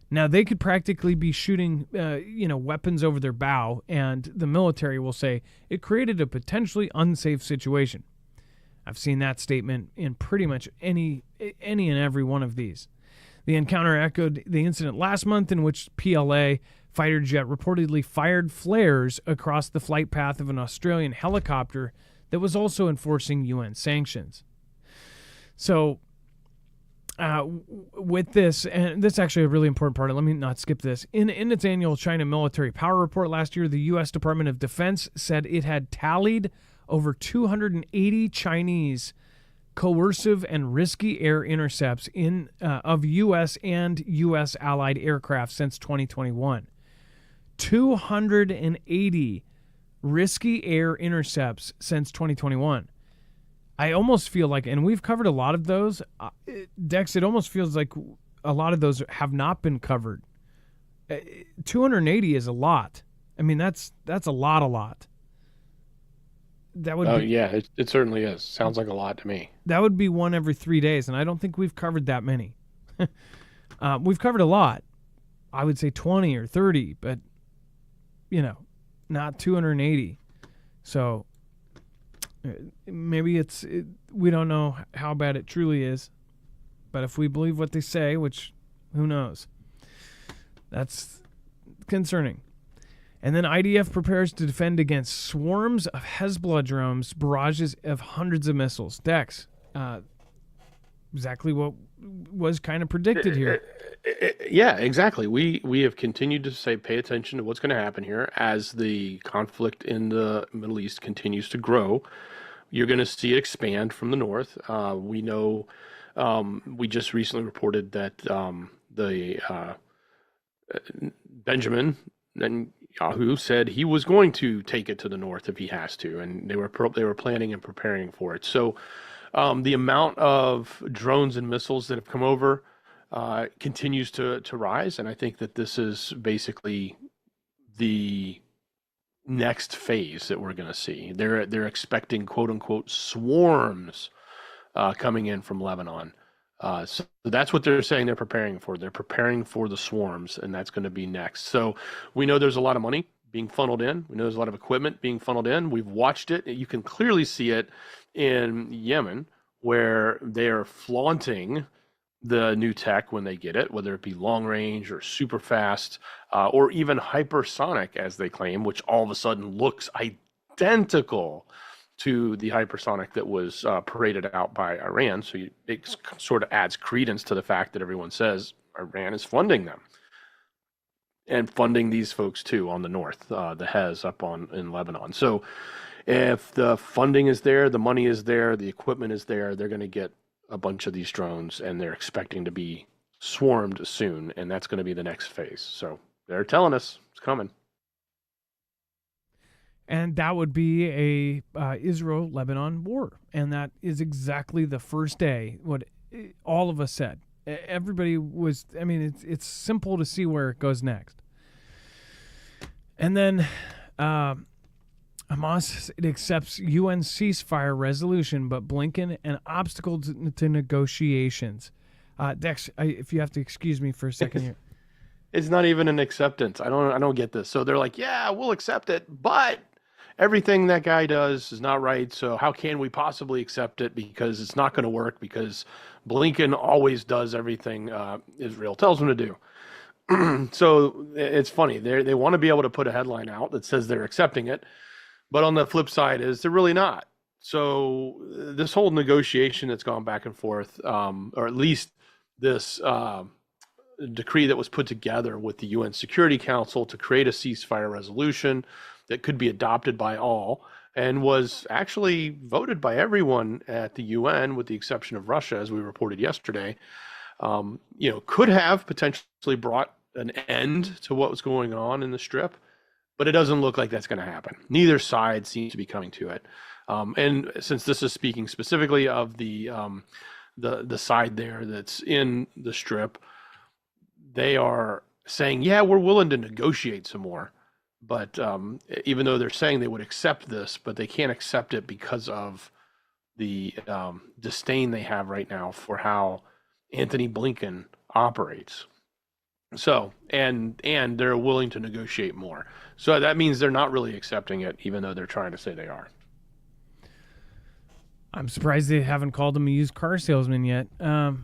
Now, they could practically be shooting, weapons over their bow, and the military will say it created a potentially unsafe situation. I've seen that statement in pretty much any and every one of these. The encounter echoed the incident last month in which PLA fighter jet reportedly fired flares across the flight path of an Australian helicopter that was also enforcing UN sanctions. So, with this, and this is actually a really important part, let me not skip this. In its annual China military power report last year, the U.S. Department of Defense said it had tallied over 280 Chinese coercive and risky air intercepts of U.S. and U.S. allied aircraft since 2021. 280 risky air intercepts since 2021. I almost feel like, and we've covered a lot of those, Dex, it almost feels like a lot of those have not been covered. 280 is a lot. I mean, that's a lot. That would be, yeah, it certainly is. Sounds like a lot to me. That would be one every 3 days, and I don't think we've covered that many. We've covered a lot. I would say 20 or 30, but not 280. So maybe we don't know how bad it truly is. But if we believe what they say, which who knows, that's concerning. And then IDF prepares to defend against swarms of Hezbollah drones, barrages of hundreds of missiles. Dex, exactly what was kind of predicted here. Yeah, exactly. We have continued to say pay attention to what's going to happen here as the conflict in the Middle East continues to grow. You're going to see it expand from the north. We know we just recently reported that the Benjamin Netanyahu said he was going to take it to the north if he has to, and they were planning and preparing for it. So the amount of drones and missiles that have come over continues to rise, and I think that this is basically the next phase that we're going to see. They're expecting quote unquote swarms coming in from Lebanon. So that's what they're saying they're preparing for. They're preparing for the swarms, and that's going to be next. So we know there's a lot of money being funneled in. We know there's a lot of equipment being funneled in. We've watched it. You can clearly see it in Yemen, where they are flaunting the new tech when they get it, whether it be long range or super fast, or even hypersonic, as they claim, which all of a sudden looks identical to the hypersonic that was paraded out by Iran. So it sort of adds credence to the fact that everyone says Iran is funding them and funding these folks too on the north, the Hez up in Lebanon. So if the funding is there, the money is there, the equipment is there, they're going to get a bunch of these drones, and they're expecting to be swarmed soon, and that's going to be the next phase. So they're telling us it's coming. And that would be a Israel-Lebanon war. And that is exactly the first day, what all of us said. Everybody was, I mean, it's simple to see where it goes next. And then Hamas, it accepts UN ceasefire resolution, but Blinken an obstacle to negotiations. Dex, if you have to excuse me for a second here. It's not even an acceptance. I don't get this. So they're like, yeah, we'll accept it, but everything that guy does is not right. So how can we possibly accept it? Because it's not going to work, because Blinken always does everything Israel tells him to do. So it's funny. They want to be able to put a headline out that says they're accepting it, but on the flip side is they're really not. So this whole negotiation that's gone back and forth, or at least this decree that was put together with the UN Security Council to create a ceasefire resolution that could be adopted by all, and was actually voted by everyone at the UN, with the exception of Russia, as we reported yesterday, could have potentially brought an end to what was going on in the Strip, but it doesn't look like that's going to happen. Neither side seems to be coming to it. And since this is speaking specifically of the side there that's in the Strip, they are saying, yeah, we're willing to negotiate some more. But even though they're saying they would accept this, but they can't accept it because of the disdain they have right now for how Anthony Blinken operates. So, and they're willing to negotiate more. So that means they're not really accepting it, even though they're trying to say they are. I'm surprised they haven't called him a used car salesman yet. But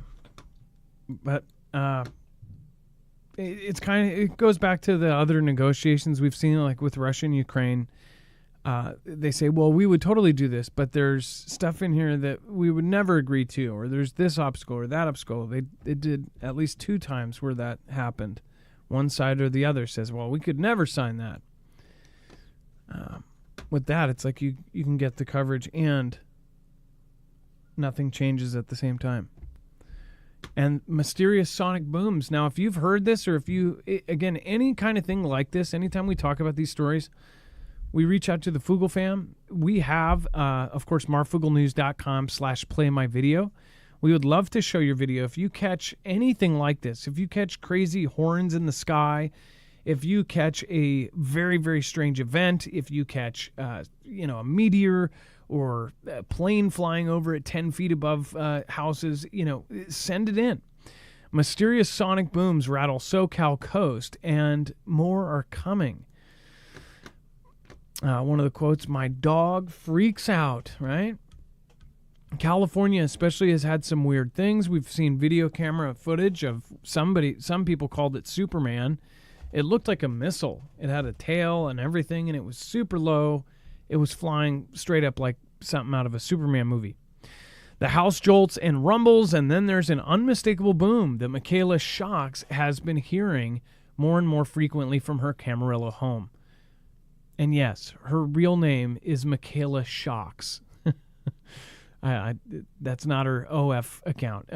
it goes back to the other negotiations we've seen, like with Russia and Ukraine. They say, well, we would totally do this, but there's stuff in here that we would never agree to, or there's this obstacle or that obstacle. They did at least 2 times where that happened. One side or the other says, well, we could never sign that. With that, it's like you can get the coverage and nothing changes at the same time. And mysterious sonic booms. Now, if you've heard this, or if you, again, any kind of thing like this, anytime we talk about these stories, we reach out to the Foogle fam. We have, of course, marfooglenews.com/playmyvideo. We would love to show your video. If you catch anything like this, if you catch crazy horns in the sky, if you catch a very, very strange event, if you catch, a meteor or a plane flying over at 10 feet above houses, send it in. Mysterious sonic booms rattle SoCal coast, and more are coming. One of the quotes, "My dog freaks out," right? California especially has had some weird things. We've seen video camera footage of some people called it Superman. It looked like a missile. It had a tail and everything, and it was super low. It was flying straight up like something out of a Superman movie. The house jolts and rumbles, and then there's an unmistakable boom that Michaela Shocks has been hearing more and more frequently from her Camarillo home. And yes, her real name is Michaela Shocks. That's not her OF account.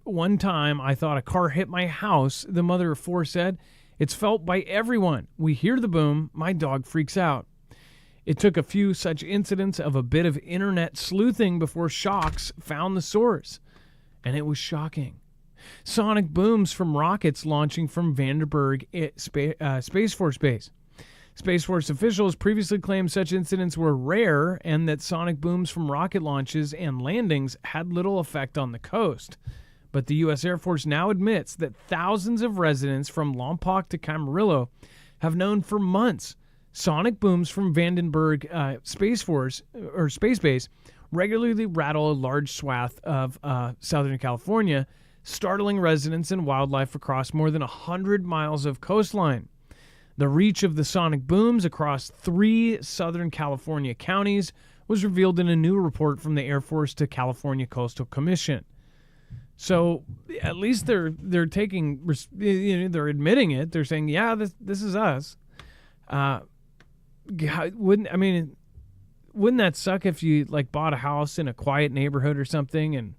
One time I thought a car hit my house, the mother of four said. It's felt by everyone. We hear the boom. My dog freaks out. It took a few such incidents of a bit of internet sleuthing before Shocks found the source. And it was shocking. Sonic booms from rockets launching from Vandenberg Space Force Base. Space Force officials previously claimed such incidents were rare and that sonic booms from rocket launches and landings had little effect on the coast. But the U.S. Air Force now admits that thousands of residents from Lompoc to Camarillo have known for months sonic booms from Vandenberg Space Base regularly rattle a large swath of Southern California, startling residents and wildlife across more than 100 miles of coastline. The reach of the sonic booms across 3 Southern California counties was revealed in a new report from the Air Force to California Coastal Commission. So at least they're taking, they're admitting it. They're saying, yeah, this is us. Wouldn't that suck if you like bought a house in a quiet neighborhood or something and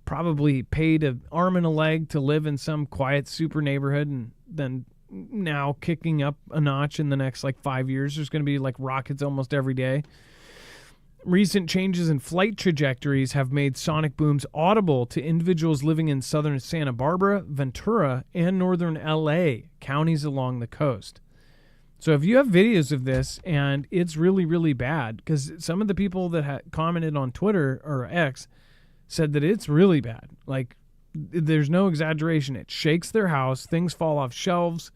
probably paid an arm and a leg to live in some quiet super neighborhood, and then now kicking up a notch in the next 5 years, there's going to be rockets almost every day. Recent changes in flight trajectories have made sonic booms audible to individuals living in southern Santa Barbara, Ventura, and northern LA, counties along the coast. So if you have videos of this and it's really, really bad, because some of the people that had commented on Twitter or X said that it's really bad. There's no exaggeration. It shakes their house. Things fall off shelves.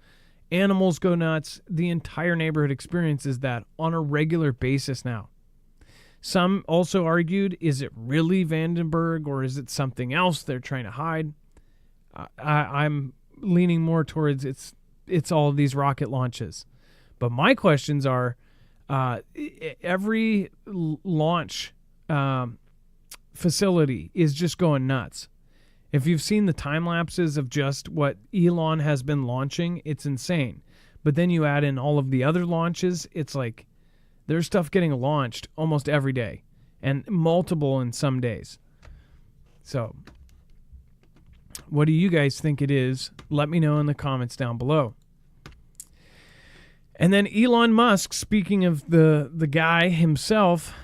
Animals go nuts. The entire neighborhood experiences that on a regular basis now. Some also argued, is it really Vandenberg or is it something else they're trying to hide? I'm leaning more towards it's all of these rocket launches. But my questions are, every launch facility is just going nuts. If you've seen the time lapses of just what Elon has been launching, it's insane. But then you add in all of the other launches, it's like there's stuff getting launched almost every day and multiple in some days. So what do you guys think it is? Let me know in the comments down below. And then Elon Musk, speaking of the guy himself,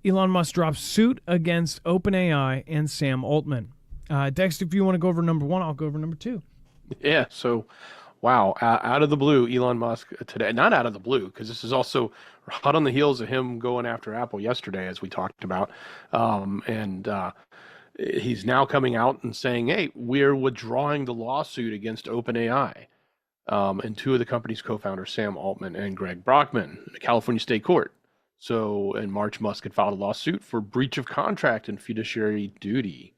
Elon Musk drops suit against OpenAI and Sam Altman. Dexter, if you want to go over number 1, I'll go over number 2. Yeah, so, wow, out of the blue, Elon Musk today, not out of the blue, because this is also hot on the heels of him going after Apple yesterday, as we talked about. He's now coming out and saying, hey, we're withdrawing the lawsuit against OpenAI. And 2 of the company's co-founders, Sam Altman and Greg Brockman, in the California State Court. So in March, Musk had filed a lawsuit for breach of contract and fiduciary duty.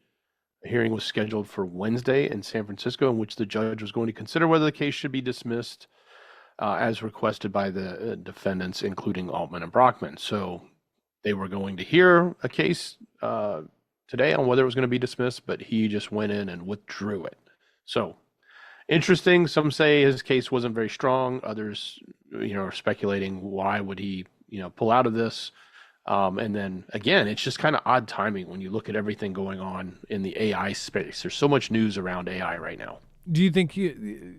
A hearing was scheduled for Wednesday in San Francisco, in which the judge was going to consider whether the case should be dismissed as requested by the defendants, including Altman and Brockman. So they were going to hear a case today on whether it was going to be dismissed, but he just went in and withdrew it. So interesting. Some say his case wasn't very strong. Others, are speculating why would he, pull out of this. And then again, it's just kind of odd timing when you look at everything going on in the AI space. There's so much news around AI right now. Do you think you're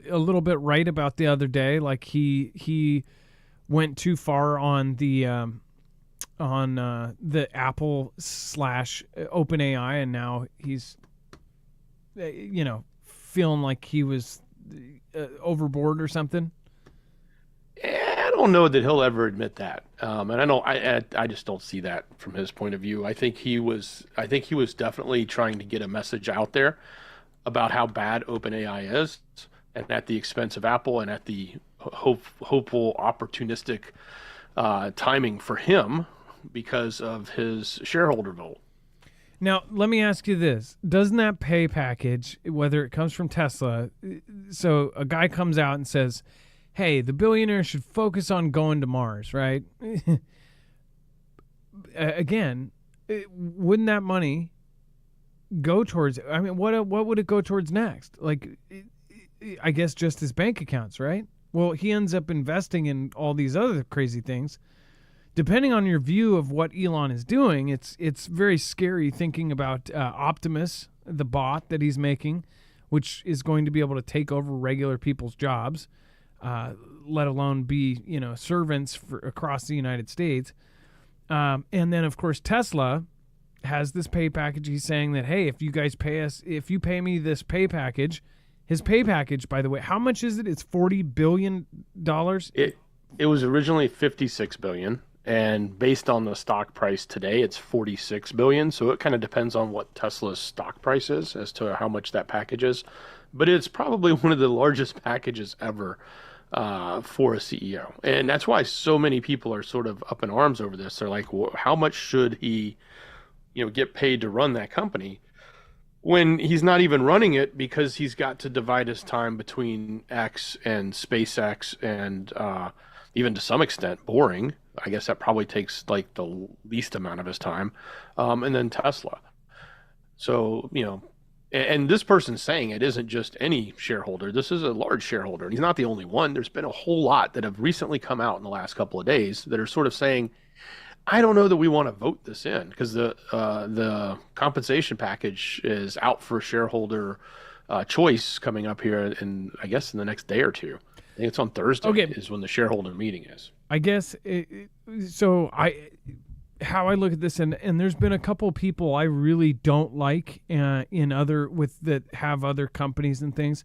a little bit right about the other day? Like he went too far on the Apple / OpenAI, and now he's feeling like he was overboard or something. I don't know that he'll ever admit that, and I just don't see that from his point of view. I think he was definitely trying to get a message out there about how bad OpenAI is, and at the expense of Apple and at the hopeful, opportunistic timing for him because of his shareholder vote. Now, let me ask you this. Doesn't that pay package, whether it comes from Tesla, so a guy comes out and says, hey, the billionaire should focus on going to Mars, right? Again, wouldn't that money go towards, I mean, what would it go towards next? Like, I guess just his bank accounts, right? Well, he ends up investing in all these other crazy things. Depending on your view of what Elon is doing, it's very scary thinking about Optimus, the bot that he's making, which is going to be able to take over regular people's jobs, let alone be, servants across the United States. And then, of course, Tesla has this pay package. He's saying that, hey, if you guys pay us, if you pay me this pay package, his pay package, by the way, how much is it? It's $40 billion. It was originally $56 billion. And based on the stock price today, it's $46 billion. So it kind of depends on what Tesla's stock price is as to how much that package is. But it's probably one of the largest packages ever for a CEO. And that's why so many people are sort of up in arms over this. They're like, well, how much should he, get paid to run that company when he's not even running it, because he's got to divide his time between X and SpaceX and even to some extent Boring. I guess that probably takes like the least amount of his time. And then Tesla. So, and this person's saying it isn't just any shareholder. This is a large shareholder. And he's not the only one. There's been a whole lot that have recently come out in the last couple of days that are sort of saying, I don't know that we want to vote this in, because the compensation package is out for shareholder choice coming up here in the next day or two. I think it's on Thursday is when the shareholder meeting is. I guess how I look at this, and there's been a couple of people I really don't like that have other companies and things.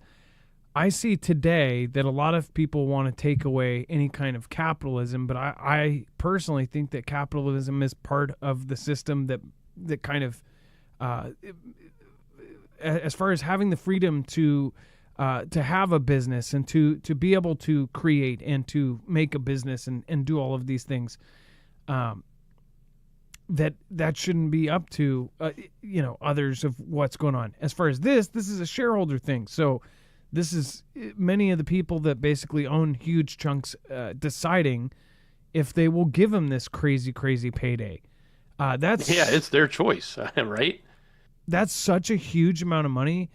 I see today that a lot of people want to take away any kind of capitalism, but I personally think that capitalism is part of the system that kind of, as far as having the freedom to have a business and to be able to create and to make a business and do all of these things, that shouldn't be up to others of what's going on. As far as this is a shareholder thing. So this is many of the people that basically own huge chunks deciding if they will give him this crazy payday. It's their choice, right? That's such a huge amount of money.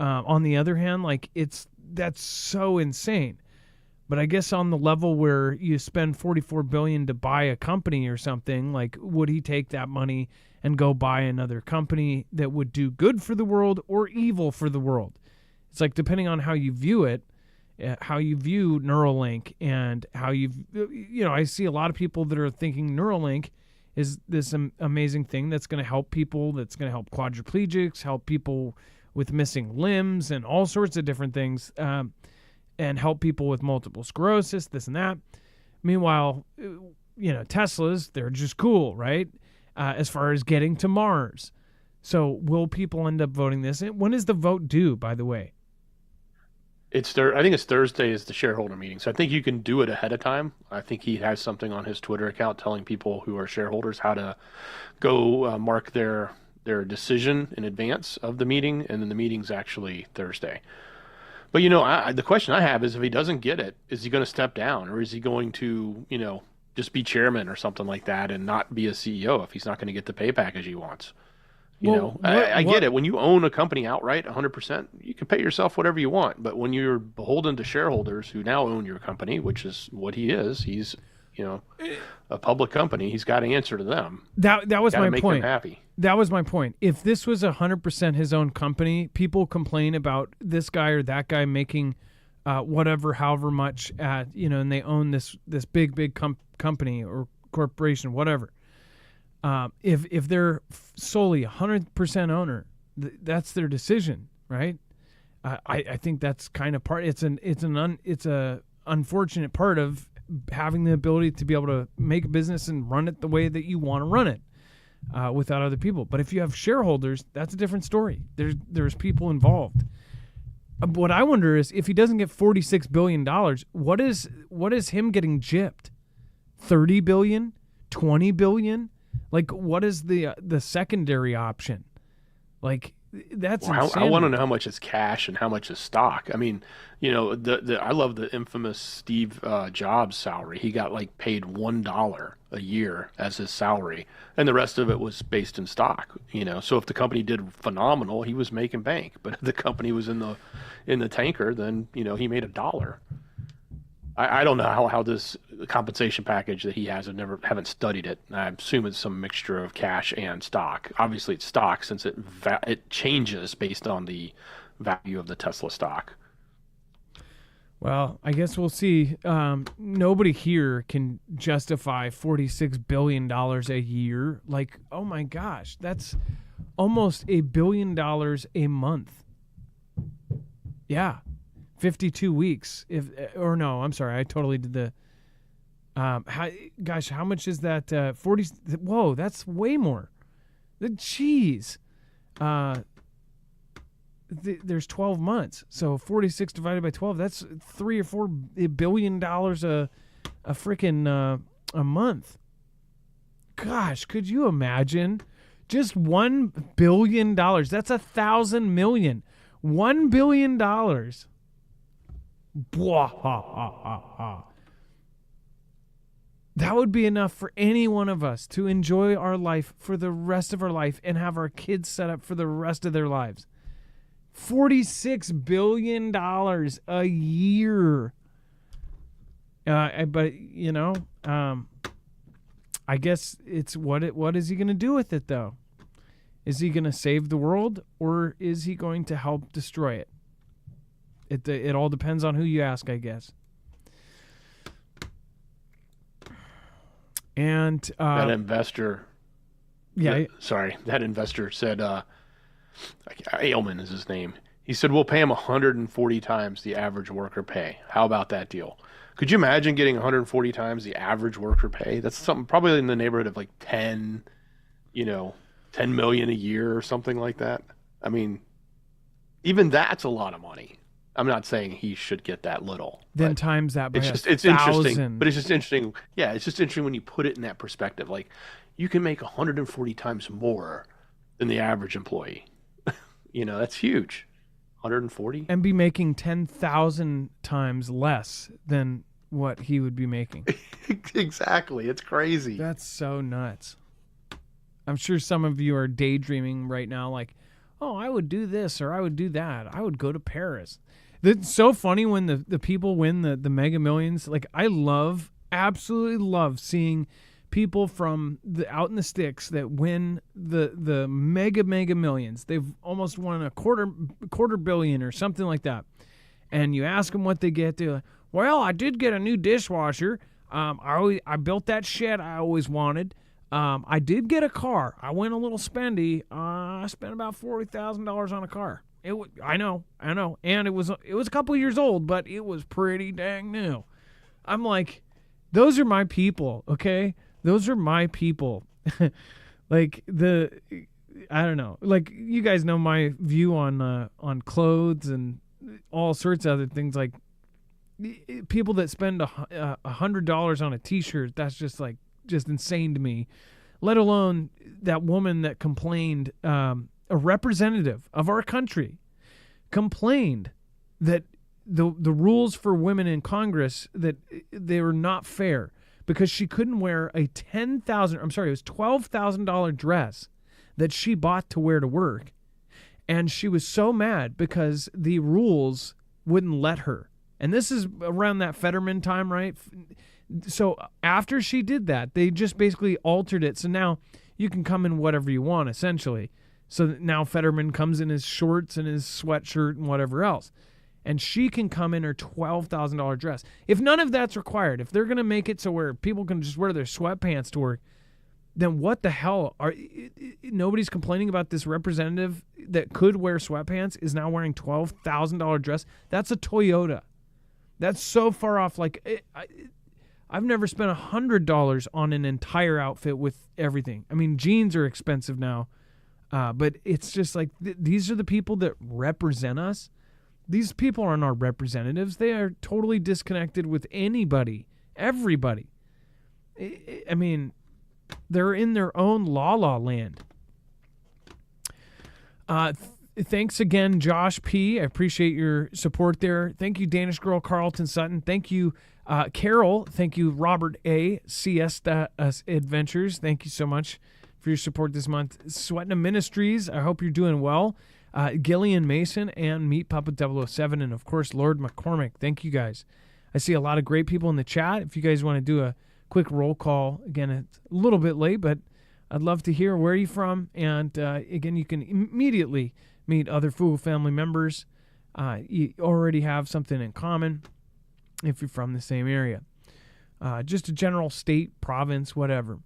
On the other hand, that's so insane. But I guess on the level where you spend $44 billion to buy a company or something, like, would he take that money and go buy another company that would do good for the world or evil for the world? It's like, depending on how you view it, how you view Neuralink, and how I see a lot of people that are thinking Neuralink is this amazing thing that's going to help people, that's going to help quadriplegics, help people with missing limbs and all sorts of different things, and help people with multiple sclerosis, this and that. Meanwhile, Teslas, they're just cool, right? As far as getting to Mars. So will people end up voting this? When is the vote due, by the way? I think it's Thursday is the shareholder meeting. So I think you can do it ahead of time. I think he has something on his Twitter account telling people who are shareholders how to go mark their decision in advance of the meeting, and then the meeting's actually Thursday. But the question I have is, if he doesn't get it, is he going to step down, or is he going to just be chairman or something like that and not be a CEO if he's not going to get the pay package he wants? I get it. When you own a company outright 100%, you can pay yourself whatever you want. But when you're beholden to shareholders who now own your company, which is what he is, he's a public company, he's got to answer to them. That was my make point. Them happy. That was my point. If this was 100% his own company, people complain about this guy or that guy making however much at and they own this big company or corporation, whatever. If they're solely 100% owner, that's their decision, right? I think that's kind of part. It's a unfortunate part of having the ability to be able to make a business and run it the way that you want to run it, without other people. But if you have shareholders, that's a different story. There's people involved. What I wonder is if he doesn't get $46 billion, what is him getting gypped? 30 billion? 20 billion? Like, what is the secondary option? Like, that's I want to know how much is cash and how much is stock. I mean, I love the infamous Steve Jobs salary. He got like paid $1 a year as his salary, and the rest of it was based in stock. So if the company did phenomenal, he was making bank. But if the company was in the tanker, then he made $1. I don't know how this compensation package that he has. Haven't studied it. I assume it's some mixture of cash and stock. Obviously, it's stock since it changes based on the value of the Tesla stock. Well, I guess we'll see. Nobody here can justify $46 billion a year. Like, oh my gosh, that's almost $1 billion a month. Yeah. 52 weeks. I'm sorry. I totally did the how much is that 40? Whoa, that's way more. Jeez. There's 12 months. So 46 divided by 12, that's $3 or $4 billion a freaking a month. Gosh, could you imagine? Just $1 billion. That's 1,000 million. $1 billion. That would be enough for any one of us to enjoy our life for the rest of our life and have our kids set up for the rest of their lives. $46 billion a year. But I guess it's what is he going to do with it though? Is he going to save the world or is he going to help destroy it? It all depends on who you ask, I guess. And that investor, that investor said, Ailman is his name. He said, we'll pay him 140 times the average worker pay. How about that deal? Could you imagine getting 140 times the average worker pay? That's something probably in the neighborhood of like 10 million a year or something like that. I mean, even that's a lot of money. I'm not saying he should get that little. Then times that by it's interesting. But it's just interesting. Yeah, it's just interesting when you put it in that perspective. Like, you can make 140 times more than the average employee. That's huge. 140. And be making 10,000 times less than what he would be making. Exactly. It's crazy. That's so nuts. I'm sure some of you are daydreaming right now like, oh, I would do this or I would do that. I would go to Paris. It's so funny when the people win the Mega Millions. Like, I absolutely love seeing people from out in the sticks that win the Mega Millions. They've almost won a quarter billion or something like that. And you ask them what they get. They're like, well, I did get a new dishwasher. I built that shed I always wanted. I did get a car. I went a little spendy. I spent about $40,000 on a car. I know, and it was a couple years old, but it was pretty dang new. I'm like, those are my people, okay? Those are my people. Like I don't know. Like, you guys know my view on clothes and all sorts of other things. Like, people that spend $100 on a T-shirt, that's just insane to me. Let alone that woman that complained. A representative of our country complained that the rules for women in Congress, that they were not fair because she couldn't wear a $12,000 dress that she bought to wear to work. And she was so mad because the rules wouldn't let her. And this is around that Fetterman time, right? So after she did that, they just basically altered it. So now you can come in whatever you want, essentially. So now Fetterman comes in his shorts and his sweatshirt and whatever else. And she can come in her $12,000 dress. If none of that's required, if they're going to make it so where people can just wear their sweatpants to work, then what the hell? Nobody's complaining about this representative that could wear sweatpants is now wearing $12,000 dress. That's a Toyota. That's so far off. Like, I've never spent $100 on an entire outfit with everything. I mean, jeans are expensive now. But it's just like these are the people that represent us. These people aren't our representatives. They are totally disconnected with anybody, everybody. I mean, they're in their own la-la land. Thanks again, Josh P. I appreciate your support there. Thank you, Danish Girl Carlton Sutton. Thank you, Carol. Thank you, Robert A. Siesta Adventures. Thank you so much for your support this month. Sweating Ministries, I hope you're doing well. Gillian Mason and Meat Puppet 007, and of course, Lord McCormick. Thank you guys. I see a lot of great people in the chat. If you guys want to do a quick roll call, again, it's a little bit late, but I'd love to hear where you're from. And again, you can immediately meet other Fugle family members. You already have something in common if you're from the same area. Just a general state, province, whatever.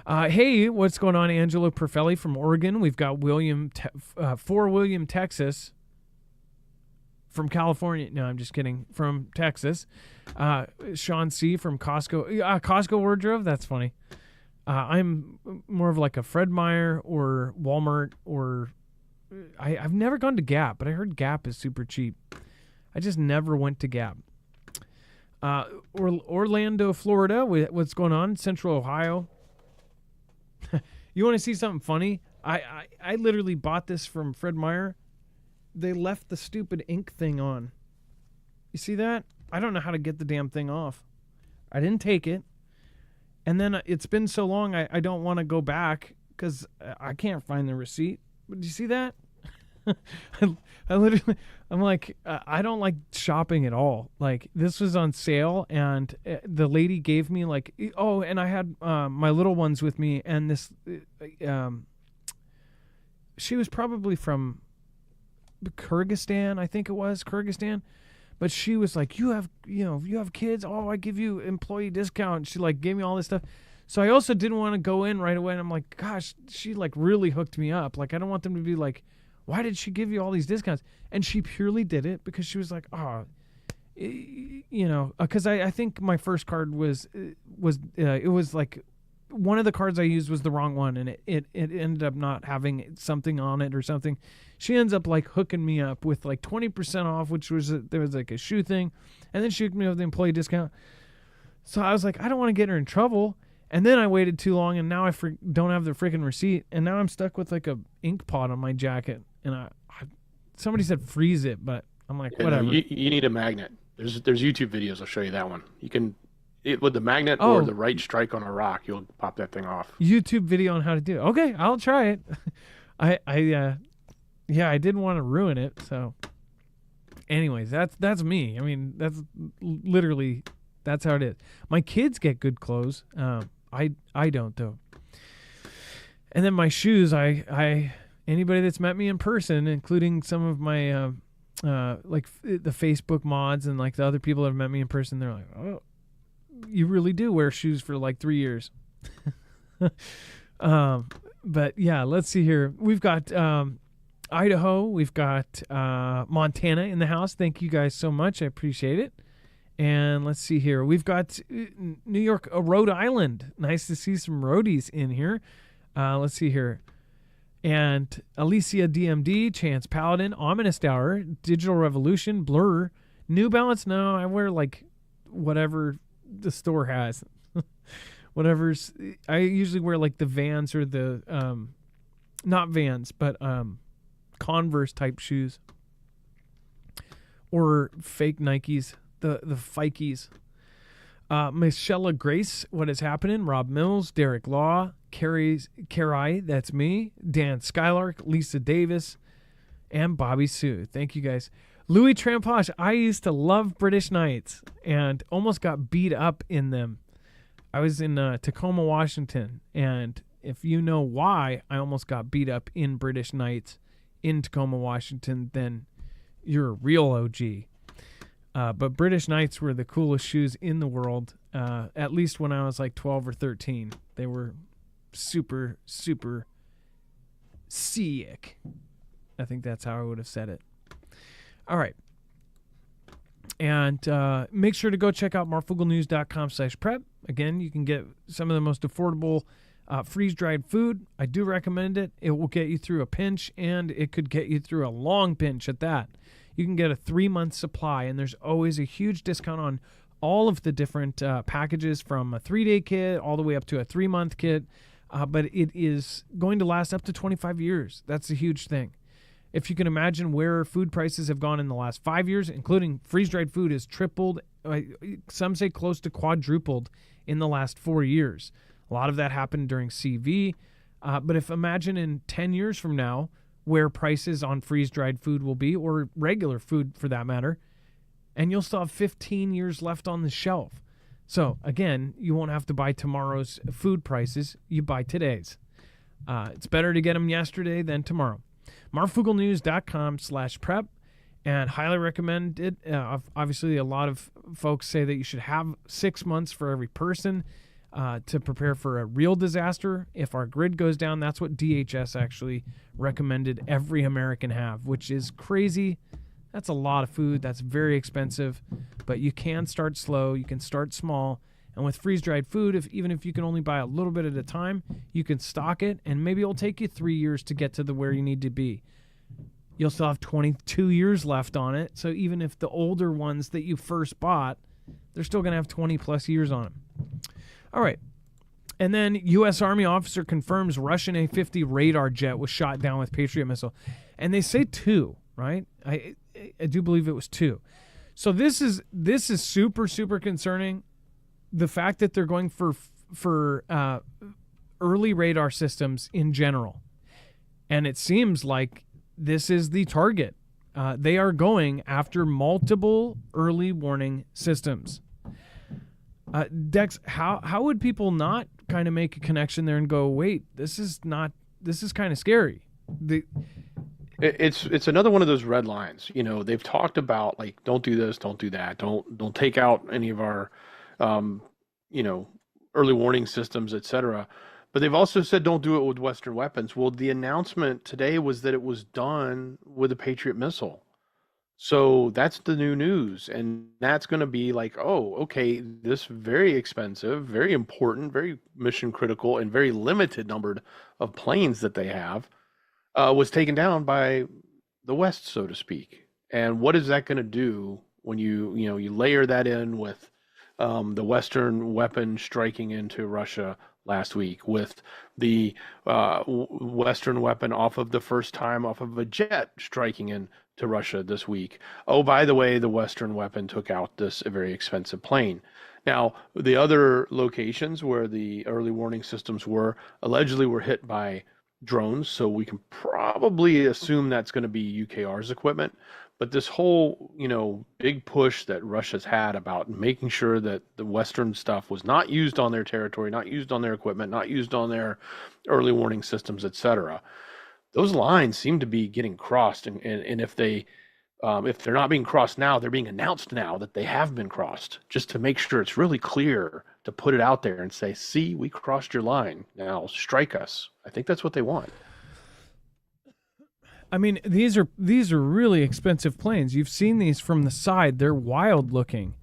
Hey, what's going on, Angelo Perfelli from Oregon? We've got William, Texas, from California. No, I'm just kidding. From Texas. Sean C. from Costco Wardrobe. That's funny. I'm more of like a Fred Meyer or Walmart, or I've never gone to Gap, but I heard Gap is super cheap. I just never went to Gap. Orlando, Florida. What's going on? Central Ohio. You want to see something funny? I literally bought this from Fred Meyer. They left the stupid ink thing on. You see that? I don't know how to get the damn thing off. I didn't take it. And then it's been so long, I don't want to go back because I can't find the receipt. But do you see that? I literally, I'm like, I don't like shopping at all. Like, this was on sale, and the lady gave me like, oh, and I had my little ones with me, and this, she was probably from Kyrgyzstan, I think it was Kyrgyzstan, but she was like, you have kids. Oh, I give you employee discount. She like gave me all this stuff. So I also didn't want to go in right away. And I'm like, gosh, she like really hooked me up. Like, I don't want them to be like, why did she give you all these discounts? And she purely did it because she was like, oh, because I think my first card was like one of the cards I used was the wrong one, and it ended up not having something on it or something. She ends up like hooking me up with like 20% off, which was there was like a shoe thing, and then she hooked me up with the employee discount. So I was like, I don't want to get her in trouble. And then I waited too long, and now I don't have the freaking receipt, and now I'm stuck with like a ink pot on my jacket. And somebody said freeze it, but I'm like, whatever. No, you need a magnet. There's YouTube videos. I'll show you that one. You can with the magnet or the right strike on a rock, you'll pop that thing off. YouTube video on how to do it. Okay, I'll try it. I didn't want to ruin it. So, anyways, that's me. I mean, that's literally that's how it is. My kids get good clothes. I don't though. And then my shoes, anybody that's met me in person, including some of my like the Facebook mods and like the other people that have met me in person, they're like, oh, you really do wear shoes for like 3 years. But yeah, let's see here. We've got Idaho, we've got Montana in the house. Thank you guys so much. I appreciate it. And let's see here. We've got New York, Rhode Island. Nice to see some roadies in here. Let's see here. And Alicia DMD, Chance Paladin, Ominous Hour, Digital Revolution, Blur, New Balance. No, I wear like whatever the store has. Whatever's. I usually wear like the Vans or the not Vans, but Converse type shoes or fake Nikes, the Fikes. Michelle Grace, What Is Happening? Rob Mills, Derek Law, Carrie, that's me, Dan Skylark, Lisa Davis, and Bobby Sue. Thank you guys. Louis Tramposh, I used to love British Knights and almost got beat up in them. I was in Tacoma, Washington, and if you know why I almost got beat up in British Knights in Tacoma, Washington, then you're a real OG. But British Knights were the coolest shoes in the world, at least when I was like 12 or 13. They were super, super sick. I think that's how I would have said it. All right. And make sure to go check out marfugglenews.com/prep. Again, you can get some of the most affordable freeze-dried food. I do recommend it. It will get you through a pinch, and it could get you through a long pinch at that. you can get a 3-month supply, and there's always a huge discount on all of the different packages from a 3-day kit all the way up to a 3-month kit. But it is going to last up to 25 years. That's a huge thing. If you can imagine where food prices have gone in the last 5 years, including freeze-dried food, has tripled, some say close to quadrupled in the last 4 years. A lot of that happened during CV. But if imagine in 10 years from now where prices on freeze-dried food will be, or regular food for that matter, and you'll still have 15 years left on the shelf. So, again, you won't have to buy tomorrow's food prices. You buy today's. It's better to get them yesterday than tomorrow. MarfoogleNews.com/prep, and highly recommend it. Obviously, a lot of folks say that you should have 6 months for every person to prepare for a real disaster. If our grid goes down, that's what DHS actually recommended every American have, which is crazy. That's a lot of food. That's very expensive, but you can start slow. You can start small. And with freeze-dried food, even if you can only buy a little bit at a time, you can stock it, and maybe it'll take you 3 years to get to where you need to be. You'll still have 22 years left on it, so even if the older ones that you first bought, they're still going to have 20-plus years on them. All right. And then U.S. Army officer confirms Russian A-50 radar jet was shot down with Patriot missile. And they say 2, right? I do believe it was 2. So this is super, super concerning. The fact that they're going for early radar systems in general. And it seems like this is the target. They are going after multiple early warning systems. Dex, how would people not kind of make a connection there and go, wait, this is kind of scary? It's another one of those red lines. You know, they've talked about, like, don't do this, don't do that, don't take out any of our early warning systems, etc. But they've also said don't do it with Western weapons. Well, the announcement today was that it was done with a Patriot missile. So that's the new news. And that's going to be like, oh, okay, this very expensive, very important, very mission critical, and very limited numbered of planes that they have was taken down by the West, so to speak. And what is that going to do when you layer that in with the Western weapon striking into Russia last week, with the Western weapon off of a jet striking into Russia this week. Oh, by the way, the Western weapon took out this very expensive plane. Now, the other locations where the early warning systems allegedly were hit by drones, so we can probably assume that's going to be UKR's equipment. But this whole, big push that Russia's had about making sure that the Western stuff was not used on their territory, not used on their equipment, not used on their early warning systems, etc. Those lines seem to be getting crossed, and if they're not being crossed now, they're being announced now that they have been crossed, just to make sure it's really clear, to put it out there and say, see, we crossed your line, now strike us. I think that's what they want. I mean, these are really expensive planes. You've seen these from the side. They're wild looking.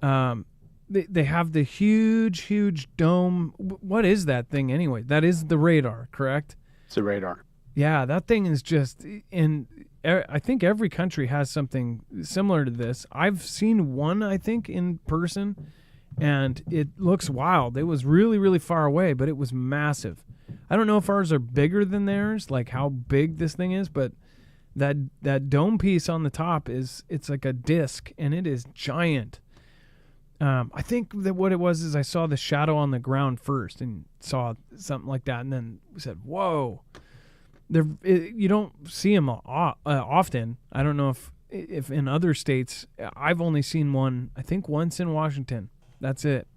They have the huge dome. What is that thing anyway? That is the radar, correct? It's a radar. Yeah, that thing is just I think every country has something similar to this. I've seen one, I think, in person, and it looks wild. It was really, really far away, but it was massive. I don't know if ours are bigger than theirs, like how big this thing is, but that dome piece on the top it's like a disc, and it is giant. I think that what it was is I saw the shadow on the ground first and saw something like that, and then said, whoa. You don't see them often. I don't know if in other states. I've only seen one, I think, once in Washington. That's it.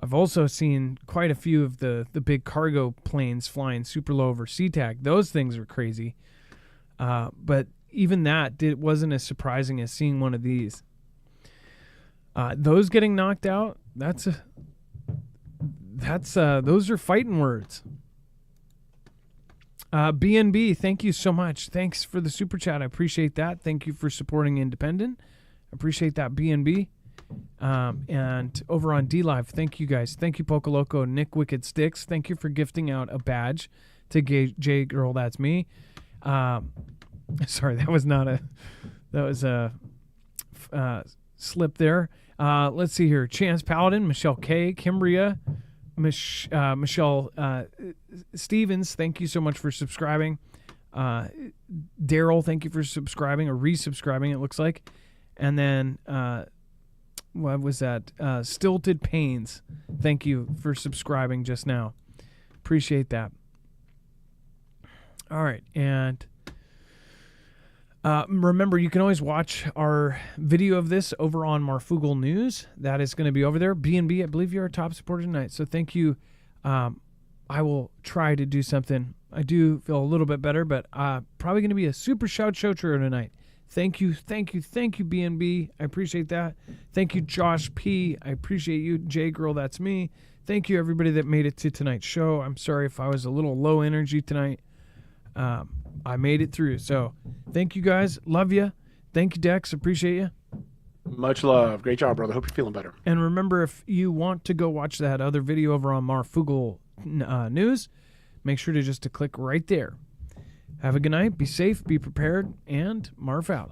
I've also seen quite a few of the big cargo planes flying super low over SeaTac. Those things are crazy. But even that wasn't as surprising as seeing one of these. Those getting knocked out, those are fighting words. BNB, thank you so much. Thanks for the super chat. I appreciate that. Thank you for supporting Independent. I appreciate that, BNB. And over on DLive, thank you guys. Thank you, Pocoloco, Nick Wicked Sticks. Thank you for gifting out a badge to J Girl. That's me. Sorry, that was not That was a slip there. Let's see here. Chance Paladin, Michelle K, Kimbria, Michelle Stevens, thank you so much for subscribing. Daryl, thank you for subscribing or resubscribing, it looks like. And then, what was that? Stilted Pains, thank you for subscribing just now. Appreciate that. All right, and remember, you can always watch our video of this over on Marfoogle News. That is going to be over there. B&B, I believe you're a top supporter tonight, so thank you. I will try to do something. I do feel a little bit better, but probably going to be a super shout show tonight. Thank you, B&B. I appreciate that. Thank you, Josh P. I appreciate you. J Girl, that's me. Thank you, everybody that made it to tonight's show. I'm sorry if I was a little low energy tonight. I made it through. So thank you, guys. Love you. Thank you, Dex. Appreciate you. Much love. Great job, brother. Hope you're feeling better. And remember, if you want to go watch that other video over on Marfoogle News, make sure to just click right there. Have a good night. Be safe. Be prepared. And Marf out.